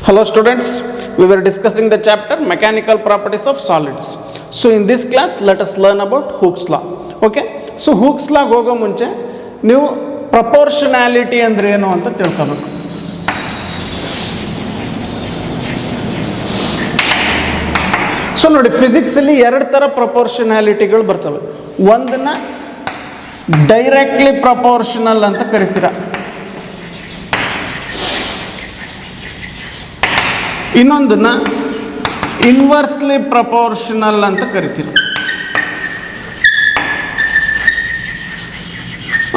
Hello students, we were discussing the chapter mechanical properties of solids. So in this class let us learn about Hooke's law. Okay, so Hooke's law ಹೋಗೋ ಮುಂಚೆ ನೀವು proportionality ಅಂದ್ರೆ ಏನು ಅಂತ ತಿಳ್ಕೋಬೇಕು. So ನೋಡಿ, physics ಅಲ್ಲಿ ಎರಡು ತರ ಪ್ರಪೋರ್ಷನಾಲಿಟಿಗಳು ಬರ್ತವೆ. ಒಂದನ್ನ ಡೈರೆಕ್ಟ್ಲಿ ಪ್ರಪೋರ್ಷನಲ್ ಅಂತ ಕರಿತೀರ, ಇನ್ನೊಂದನ್ನ ಇನ್ವರ್ಸ್ಲಿ ಪ್ರಪೋರ್ಷನಲ್ ಅಂತ ಕರಿತೀವಿ.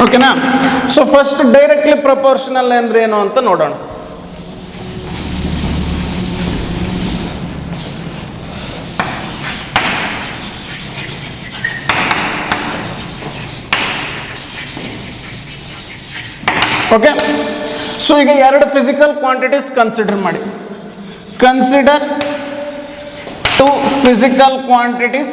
ಓಕೆನಾ? ಸೊ ಫಸ್ಟ್ ಡೈರೆಕ್ಟ್ಲಿ ಪ್ರಪೋರ್ಷನಲ್ ಅಂದ್ರೆ ಏನು ಅಂತ ನೋಡೋಣ. ಓಕೆ, ಸೊ ಈಗ ಎರಡು ಫಿಸಿಕಲ್ ಕ್ವಾಂಟಿಟೀಸ್ ಕನ್ಸಿಡರ್ ಮಾಡಿ. Consider two physical quantities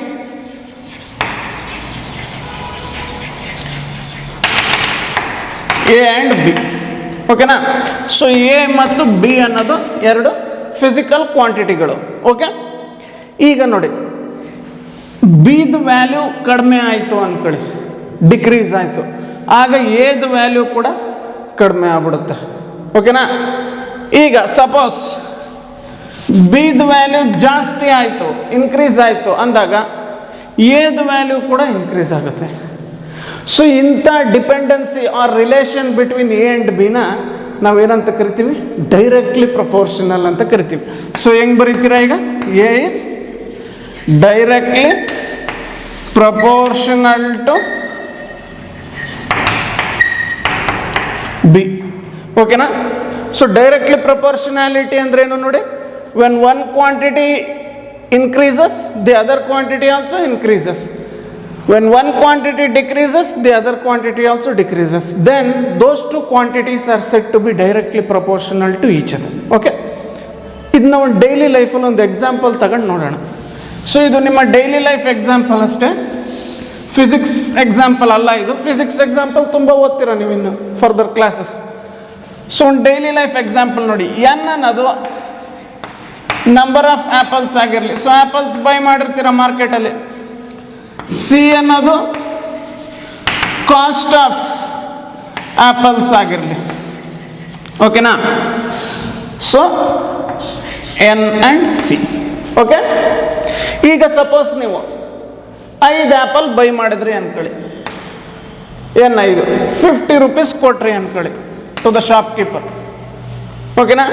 A and B. ಓಕೆನಾ? ಸೊ ಎ ಮತ್ತು ಬಿ ಅನ್ನೋದು ಎರಡು ಫಿಸಿಕಲ್ ಕ್ವಾಂಟಿಟಿಗಳು. ಓಕೆ, ಈಗ ನೋಡಿ, ಬಿದು ವ್ಯಾಲ್ಯೂ ಕಡಿಮೆ ಆಯಿತು ಅಂದ್ಕೊಳ್ಳಿ, ಡಿಕ್ರೀಸ್ ಆಯಿತು, ಆಗ ಎದು ವ್ಯಾಲ್ಯೂ ಕೂಡ ಕಡಿಮೆ ಆಗ್ಬಿಡುತ್ತೆ. ಓಕೆನಾ? ಈಗ ಸಪೋಸ್ ಬಿದು ವ್ಯಾಲ್ಯೂ ಜಾಸ್ತಿ ಆಯಿತು, ಇನ್ಕ್ರೀಸ್ ಆಯಿತು ಅಂದಾಗ ಎದು ವ್ಯಾಲ್ಯೂ ಕೂಡ ಇನ್ಕ್ರೀಸ್ ಆಗುತ್ತೆ. ಸೊ ಇಂಥ dependency or relation between A and ಬಿನ ನಾವೇನಂತ ಕರಿತೀವಿ? ಡೈರೆಕ್ಟ್ಲಿ ಪ್ರಪೋರ್ಷನಲ್ ಅಂತ ಕರಿತೀವಿ. ಸೊ ಹೆಂಗೆ ಬರೀತೀರಾ ಈಗ? A is directly proportional to B. ಓಕೆನಾ? ಸೊ ಡೈರೆಕ್ಟ್ಲಿ ಪ್ರಪೋರ್ಷನಾಲಿಟಿ ಅಂದ್ರೆ ಏನು ನೋಡಿ, when one quantity increases the other quantity also increases, when one quantity decreases the other quantity also decreases, then those two quantities are said to be directly proportional to each other. Okay, ಇದನ್ನ ಒಂದು daily ಲೈಫಲ್ಲಿ ಒಂದು example ತಗೊಂಡು ನೋಡೋಣ. So ಇದು ನಿಮ್ಮ daily life example ಅಷ್ಟೇ, physics example ಅಲ್ಲ. ಇದು ಫಿಸಿಕ್ಸ್ ಎಕ್ಸಾಂಪಲ್ ತುಂಬ ಓದ್ತೀರಾ ನೀವು ಇನ್ನು ಫರ್ದರ್ ಕ್ಲಾಸಸ್. ಸೊ ಒಂದು ಡೈಲಿ ಲೈಫ್ ಎಕ್ಸಾಂಪಲ್ ನೋಡಿ. ಎನ್ ಅನ್ನೋದು ನಂಬರ್ ಆಫ್ ಆ್ಯಪಲ್ಸ್ ಆಗಿರಲಿ. ಸೊ ಆ್ಯಪಲ್ಸ್ ಬೈ ಮಾಡಿರ್ತೀರ ಮಾರ್ಕೆಟಲ್ಲಿ. ಸಿ ಅನ್ನೋದು ಕಾಸ್ಟ್ ಆಫ್ ಆ್ಯಪಲ್ಸ್ ಆಗಿರಲಿ. ಓಕೆನಾ? So N and C. Okay, ಈಗ ಸಪೋಸ್ ನೀವು 5 ಆ್ಯಪಲ್ ಬೈ ಮಾಡಿದ್ರಿ ಅಂದ್ಕೊಳ್ಳಿ, ಏನು 5 50 ರೂಪೀಸ್ ಕೊಟ್ರಿ ಅಂದ್ಕೊಳ್ಳಿ ಟು ದ ಶಾಪ್ ಕೀಪರ್. ಓಕೆನಾ?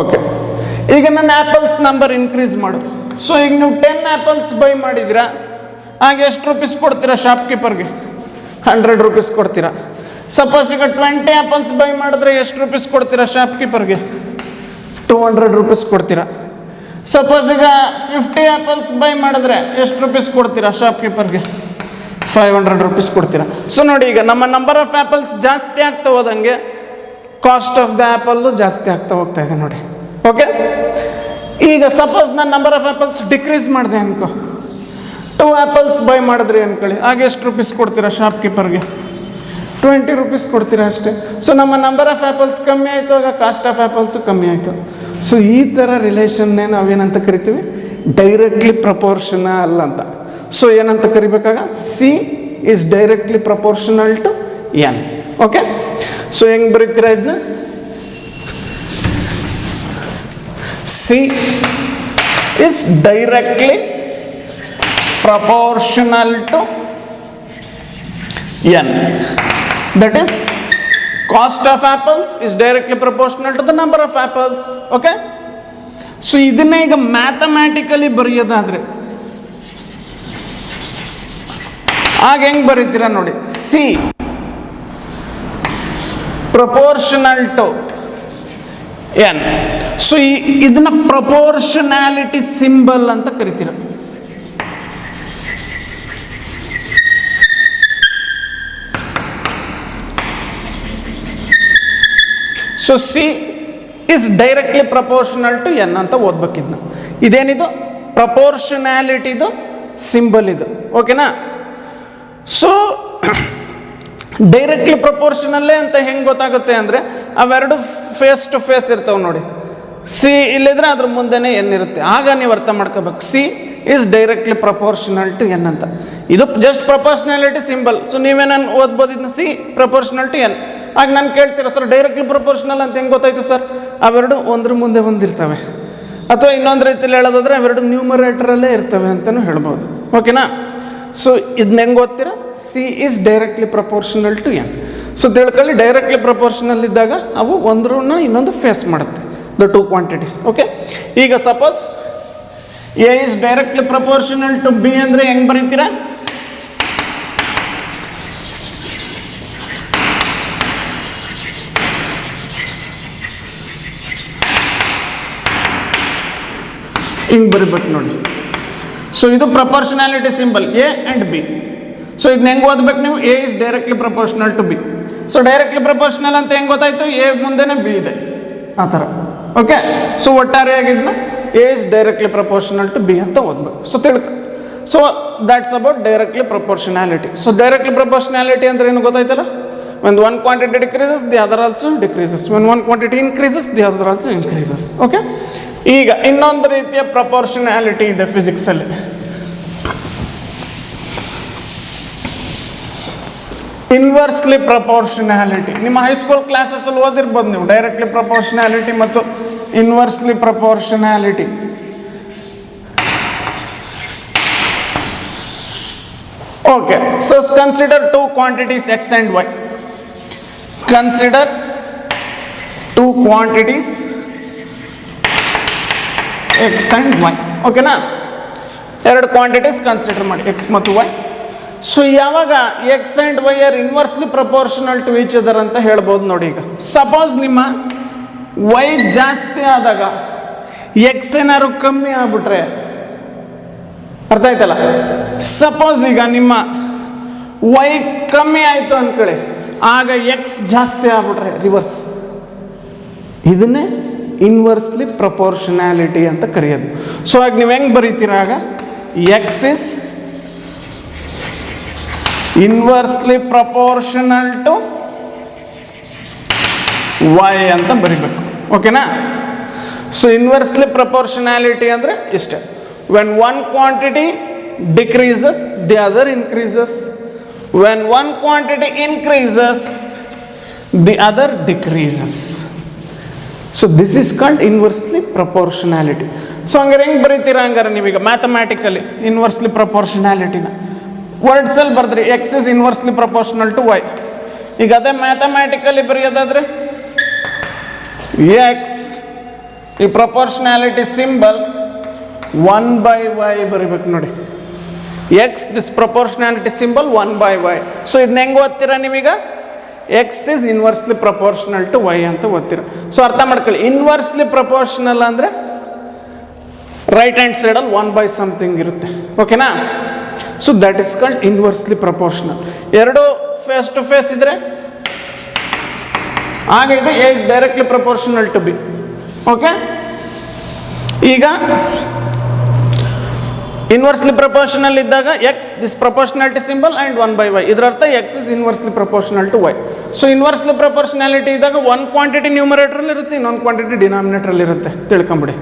ಓಕೆ, ಈಗ ನನ್ನ ಆ್ಯಪಲ್ಸ್ ನಂಬರ್ ಇನ್ಕ್ರೀಸ್ ಮಾಡು. ಸೊ ಈಗ ನೀವು 10 ಆ್ಯಪಲ್ಸ್ ಬೈ ಮಾಡಿದ್ದೀರಾ, ಆಗ ಎಷ್ಟು ರೂಪೀಸ್ ಕೊಡ್ತೀರಾ ಶಾಪ್ ಕೀಪರ್ಗೆ? 100 ರೂಪೀಸ್ ಕೊಡ್ತೀರಾ. ಸಪೋಸ್ ಈಗ 20 ಆ್ಯಪಲ್ಸ್ ಬೈ ಮಾಡಿದ್ರೆ ಎಷ್ಟು ರೂಪೀಸ್ ಕೊಡ್ತೀರಾ ಶಾಪ್ ಕೀಪರ್ಗೆ? 200 ರೂಪೀಸ್ ಕೊಡ್ತೀರಾ. ಸಪೋಸ್ ಈಗ 50 ಆ್ಯಪಲ್ಸ್ ಬೈ ಮಾಡಿದ್ರೆ ಎಷ್ಟು ರೂಪೀಸ್ ಕೊಡ್ತೀರಾ ಶಾಪ್ ಕೀಪರ್ಗೆ? 500 ರೂಪೀಸ್ ಕೊಡ್ತೀರಾ. ಸೊ ನೋಡಿ, ಈಗ ನಮ್ಮ ನಂಬರ್ ಆಫ್ ಆ್ಯಪಲ್ಸ್ ಜಾಸ್ತಿ ಆಗ್ತಾ ಹೋದಂಗೆ ಕಾಸ್ಟ್ ಆಫ್ ದ ಆ್ಯಪಲ್ಲು ಜಾಸ್ತಿ ಆಗ್ತಾ ಹೋಗ್ತಾ ಇದೆ ನೋಡಿ. ಓಕೆ, ಈಗ ಸಪೋಸ್ ನಾನು ನಂಬರ್ ಆಫ್ ಆ್ಯಪಲ್ಸ್ ಡಿಕ್ರೀಸ್ ಮಾಡಿದೆ ಅನ್ಕೋ, 2 ಆ್ಯಪಲ್ಸ್ ಬೈ ಮಾಡಿದ್ರಿ ಅಂದ್ಕೊಳ್ಳಿ, ಆಗ ಎಷ್ಟು ರೂಪೀಸ್ ಕೊಡ್ತೀರಾ ಶಾಪ್ ಕೀಪರ್ಗೆ? 20 ರೂಪೀಸ್ ಕೊಡ್ತೀರಾ ಅಷ್ಟೇ. ಸೊ ನಮ್ಮ ನಂಬರ್ ಆಫ್ ಆ್ಯಪಲ್ಸ್ ಕಮ್ಮಿ ಆಯಿತು, ಆಗ ಕಾಸ್ಟ್ ಆಫ್ ಆ್ಯಪಲ್ಸು ಕಮ್ಮಿ ಆಯಿತು. ಸೊ ಈ ಥರ ರಿಲೇಷನ್ನೇ ನಾವೇನಂತ ಕರಿತೀವಿ? ಡೈರೆಕ್ಟ್ಲಿ ಪ್ರಪೋರ್ಷನಲ್ ಅಂತ. ಸೊ ಏನಂತ ಕರಿಬೇಕಾಗ? C is directly proportional to N. Okay, so ಹೆಂಗೆ ಬರೀತೀರಾ ಇದನ್ನ? C is directly proportional to n. That is, cost of apples is directly proportional to the number of apples. Okay? So ಇದನ್ನೇ ಈಗ mathematically ಬರೆಯೋದಾದ್ರೆ ಆಗ ಹೆಂಗೆ ಬರೀತೀರಾ ನೋಡಿ? C proportional to n. So ಇದನ್ನ proportionality symbol ಅಂತ ಕರಿತೀರ. So C is directly proportional to N ಅಂತ ಓದ್ಬೇಕಿದ್ನ. ಇದೇನಿದು? ಪ್ರಪೋರ್ಷನಾಲಿಟಿದು ಸಿಂಬಲ್ ಇದು. ಓಕೆನಾ? ಸೊ ಡೈರೆಕ್ಟ್ಲಿ ಪ್ರಪೋರ್ಷನಲ್ಲೇ ಅಂತ ಹೆಂಗೆ ಗೊತ್ತಾಗುತ್ತೆ ಅಂದರೆ ಅವೆರಡು ಫೇಸ್ ಟು ಫೇಸ್ ಇರ್ತಾವೆ ನೋಡಿ. ಸಿ ಇಲ್ಲಿದ್ರೆ ಅದ್ರ ಮುಂದೆನೇ ಎನ್ ಇರುತ್ತೆ. ಆಗ ನೀವು ಅರ್ಥ ಮಾಡ್ಕೋಬೇಕು C is directly proportional to N ಅಂತ. ಇದು ಜಸ್ಟ್ ಪ್ರಪೋರ್ಷನಾಲಿಟಿ ಸಿಂಬಲ್. ಸೊ ನೀವೇನನ್ನು ಓದ್ಬೋದು ಇದನ್ನ ಸಿ ಪ್ರಪೋರ್ಷನಲ್ ಟು ಎನ್. ಆಗ ನಾನು ಕೇಳ್ತೀರ ಸರ್ ಡೈರೆಕ್ಟ್ಲಿ ಪ್ರಪೋರ್ಷನಲ್ ಅಂತ ಹೆಂಗೆ ಗೊತ್ತಾಯ್ತು ಸರ್? ಅವೆರಡು ಒಂದ್ರ ಮುಂದೆ ಒಂದಿರ್ತವೆ. ಅಥವಾ ಇನ್ನೊಂದು ರೀತಿಯಲ್ಲಿ ಹೇಳೋದಾದ್ರೆ ಅವೆರಡು ನ್ಯೂಮರೇಟರಲ್ಲೇ ಇರ್ತವೆ ಅಂತಲೂ ಹೇಳ್ಬೋದು. ಓಕೆನಾ? ಸೊ ಇದನ್ನ ಹೆಂಗೆ ಓದ್ತೀರಾ? C is directly proportional to N. So ತಿಳ್ಕೊಳ್ಳಿ, ಡೈರೆಕ್ಟ್ಲಿ ಪ್ರಪೋರ್ಷನಲ್ ಇದ್ದಾಗ ಅವು ಒಂದ್ರನ್ನ ಇನ್ನೊಂದು ಫೇಸ್ ಮಾಡುತ್ತೆ, ದ ಟೂ ಕ್ವಾಂಟಿಟೀಸ್. ಓಕೆ, ಈಗ suppose A is directly proportional to B ಅಂದರೆ ಹೆಂಗೆ ಬರೀತೀರಾ? ಹಿಂಗೆ ಬರಿಬೇಕು ನೋಡಿ. ಸೊ ಇದು proportionality symbol A and B. So ಇದನ್ನ ಹೆಂಗೆ ಓದ್ಬೇಕು ನೀವು? A is directly proportional to B. So directly proportional ಅಂತ ಹೆಂಗೆ ಗೊತ್ತಾಯ್ತು? ಎ ಮುಂದೆನೇ ಬಿ ಇದೆ, ಆ ಥರ. Okay, so ಒಟ್ಟಾರೆಯಾಗಿದ್ದನ್ನ A is directly proportional to B ಅಂತ ಓದ್ಬೇಕು. So so that's about directly proportionality. So directly proportionality ಅಂದ್ರೆ ಏನು ಗೊತ್ತಾಯ್ತಲ್ಲ? when one quantity decreases the other also decreases, when one quantity increases the other also increases. Okay, ಈಗ ಇನ್ನೊಂದು ರೀತಿಯ proportionality ಇದೆ ಫಿಸಿಕ್ಸಲ್ಲಿ. Inversely proportionality. ನಿಮ್ಮ ಹೈಸ್ಕೂಲ್ ಕ್ಲಾಸಸ್ಸಲ್ಲಿ ಓದಿರ್ಬೋದು ನೀವು ಡೈರೆಕ್ಟ್ಲಿ ಪ್ರಪೋರ್ಷನಾಲಿಟಿ ಮತ್ತು inversely proportionality. Okay, so consider two quantities X and Y. Consider two quantities X and Y. ಓಕೆನಾ? ಎರಡು ಕ್ವಾಂಟಿಟೀಸ್ ಕನ್ಸಿಡರ್ ಮಾಡಿ, ಎಕ್ಸ್ ಮತ್ತು ವೈ. ಸೊ ಯಾವಾಗ X and Y are inversely proportional to each other ಅಂತ ಹೇಳ್ಬೋದು ನೋಡಿ. ಈಗ ಸಪೋಸ್ ನಿಮ್ಮ ವೈ ಜಾಸ್ತಿ ಆದಾಗ ಎಕ್ಸ್ ಏನಾದ್ರು ಕಮ್ಮಿ ಆಗ್ಬಿಟ್ರೆ, ಅರ್ಥ ಆಯ್ತಲ್ಲ? ಸಪೋಸ್ ಈಗ ನಿಮ್ಮ ವೈ ಕಮ್ಮಿ ಆಯಿತು ಅಂದ್ಕೊಳ್ಳಿ, ಆಗ ಎಕ್ಸ್ ಜಾಸ್ತಿ ಆಗ್ಬಿಟ್ರೆ ರಿವರ್ಸ್. ಇದನ್ನೇ ಇನ್ವರ್ಸ್ಲಿ ಪ್ರಪೋರ್ಷನಾಲಿಟಿ ಅಂತ ಕರೆಯೋದು. ಸೊ ಆಗ ನೀವು ಹೆಂಗೆ ಬರೀತೀರಾಗ? X is inversely proportional to Y ಅಂತ ಬರಿಬೇಕು. ಓಕೆನಾ? ಸೊ ಇನ್ವರ್ಸ್ಲಿ ಪ್ರಪೋರ್ಷನಾಲಿಟಿ ಅಂದರೆ ಇಷ್ಟೇ. when one quantity decreases the other increases, when one quantity increases the other decreases. So this is called inversely proportionality. So ಹಂಗಾರೆ ಹೆಂಗೆ ಬರೀತೀರಾ? ಹಂಗಾರೆ ನೀವೀಗ ಮ್ಯಾಥಮ್ಯಾಟಿಕಲಿ ಇನ್ವರ್ಸ್ಲಿ ಪ್ರಪೋರ್ಷನಾಲಿಟಿನ ವರ್ಡ್ಸಲ್ಲಿ ಬರೆದ್ರಿ, X is inversely proportional to Y. ಈಗ ಅದೇ ಮ್ಯಾಥಮ್ಯಾಟಿಕಲಿ ಬರೆಯೋದಾದ್ರೆ ಎಕ್ಸ್ ಈ ಪ್ರಪೋರ್ಷನಾಲಿಟಿ ಸಿಂಬಲ್ 1/y ಬರಿಬೇಕು ನೋಡಿ. X this proportionality symbol 1/y. So ಇದನ್ನ ಹೆಂಗೆ ಓದ್ತೀರಾ ನೀವೀಗ? X is inversely proportional to Y ಅಂತ ಓದ್ತೀರಾ. ಸೊ ಅರ್ಥ ಮಾಡ್ಕೊಳ್ಳಿ, ಇನ್ವರ್ಸ್ಲಿ ಪ್ರಪೋರ್ಷನಲ್ ಅಂದರೆ ರೈಟ್ ಹ್ಯಾಂಡ್ ಸೈಡಲ್ಲಿ 1/something ಇರುತ್ತೆ. ಓಕೆನಾ? So that is called inversely proportional. ಎರಡು ಫೇಸ್ ಟು ಫೇಸ್ ಇದ್ರೆ ಆಗ ಇದು A is directly proportional to B. Okay, ಈಗ ಇನ್ವರ್ಸ್ಲಿ ಪ್ರಪೋರ್ಷನಲ್ ಇದ್ದಾಗ X this proportionality symbol and 1/y. ಇದರ ಅರ್ಥ X is inversely proportional to Y. So inversely proportionality ಇದ್ದಾಗ ಒಂದು ಕ್ವಾಂಟಿಟಿ ನ್ಯೂಮರೇಟ್ರಲ್ಲಿ ಇರುತ್ತೆ, ಇನ್ನೊಂದು ಕ್ವಾಂಟಿಟಿ ಡಿನಾಮಿನೇಟ್ರಲ್ಲಿ ಇರುತ್ತೆ, ತಿಳ್ಕೊಂಬಿಡಿ.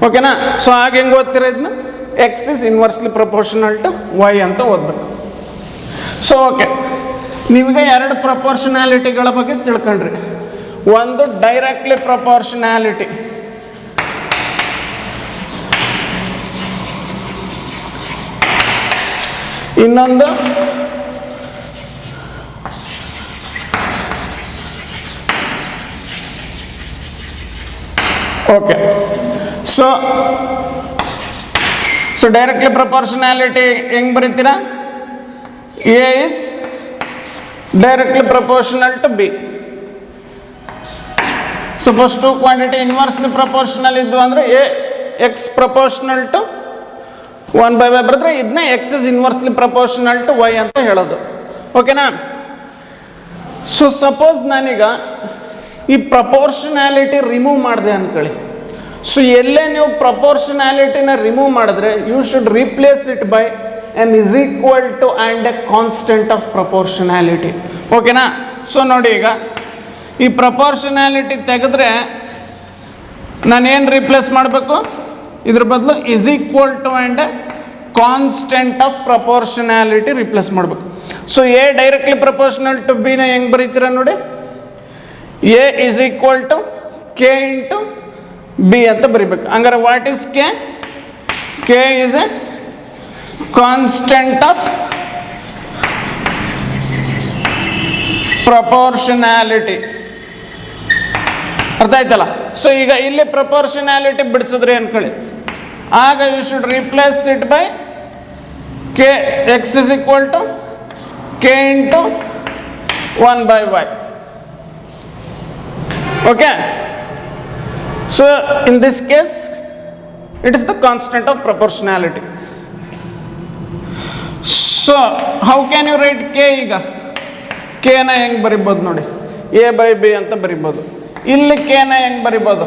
ಓಕೆನಾ? ಸೊ ಆಗ ಹೆಂಗೆ ಓದ್ತೀರಾ ಇದನ್ನ? X is inversely proportional to Y ಅಂತ ಓದಬೇಕು. ಸೊ ಓಕೆ, ನೀವೀಗ ಎರಡು ಪ್ರಪೋರ್ಷನಾಲಿಟಿಗಳ ಬಗ್ಗೆ ತಿಳ್ಕೊಂಡ್ರಿ. ಒಂದು ಡೈರೆಕ್ಟ್ಲಿ ಪ್ರಪೋರ್ಷನಾಲಿಟಿ, ಇನ್ನೊಂದು ಓಕೆ. ಸೊ ಡೈರೆಕ್ಟ್ಲಿ ಪ್ರಪೋರ್ಷನಾಲಿಟಿ ಹೆಂಗೆ ಬರೀತೀರಾ? A is directly proportional to B. Suppose two quantity inversely proportional ಇದ್ದು ಅಂದರೆ A X proportional to 1/y ಬರೆದ್ರೆ ಇದನ್ನ X is inversely proportional to Y ಅಂತ ಹೇಳೋದು. ಓಕೆನಾ? ಸೊ ಸಪೋಸ್ ನಾನೀಗ ಈ ಪ್ರಪೋರ್ಷನಾಲಿಟಿ ರಿಮೂವ್ ಮಾಡಿದೆ ಅಂದ್ಕೊಳ್ಳಿ. ಸೊ ಎಲ್ಲೇ ನೀವು ಪ್ರಪೋರ್ಷನಾಲಿಟಿನ ರಿಮೂವ್ ಮಾಡಿದ್ರೆ you should replace it by N is equal to and a constant of proportionality. ಓಕೆನಾ? ಸೊ ನೋಡಿ, ಈಗ ಈ ಪ್ರಪೋರ್ಷನಾಲಿಟಿ ತೆಗೆದ್ರೆ ನಾನೇನು ರಿಪ್ಲೇಸ್ ಮಾಡಬೇಕು, ಇದ್ರ ಬದಲು is equal to and constant of proportionality replace ಮಾಡಬೇಕು. So A directly proportional to ಬಿನ ಹೆಂಗೆ ಬರೀತೀರ ನೋಡಿ, A is equal to K into B ಅಂತ ಬರಿಬೇಕು. ಹಂಗಾರೆ what is K? K is a constant of proportionality. ಅರ್ಥ ಆಯ್ತಲ್ಲ? ಸೊ ಈಗ ಇಲ್ಲಿ ಪ್ರಪೋರ್ಷನ್ಯಾಲಿಟಿ ಬಿಡಿಸಿದ್ರಿ ಅನ್ಕೊಳ್ಳಿ, ಆಗ you should replace it by K X is equal to K into 1/y. Okay, so in this case it is the constant of proportionality. So how can you write K? ಈಗ ಕೆನ ಹೆಂಗೆ ಬರಿಬೋದು ನೋಡಿ, a/b ಅಂತ ಬರಿಬೋದು. ಇಲ್ಲಿ ಕೆನ ಹೆಂಗೆ ಬರಿಬೋದು,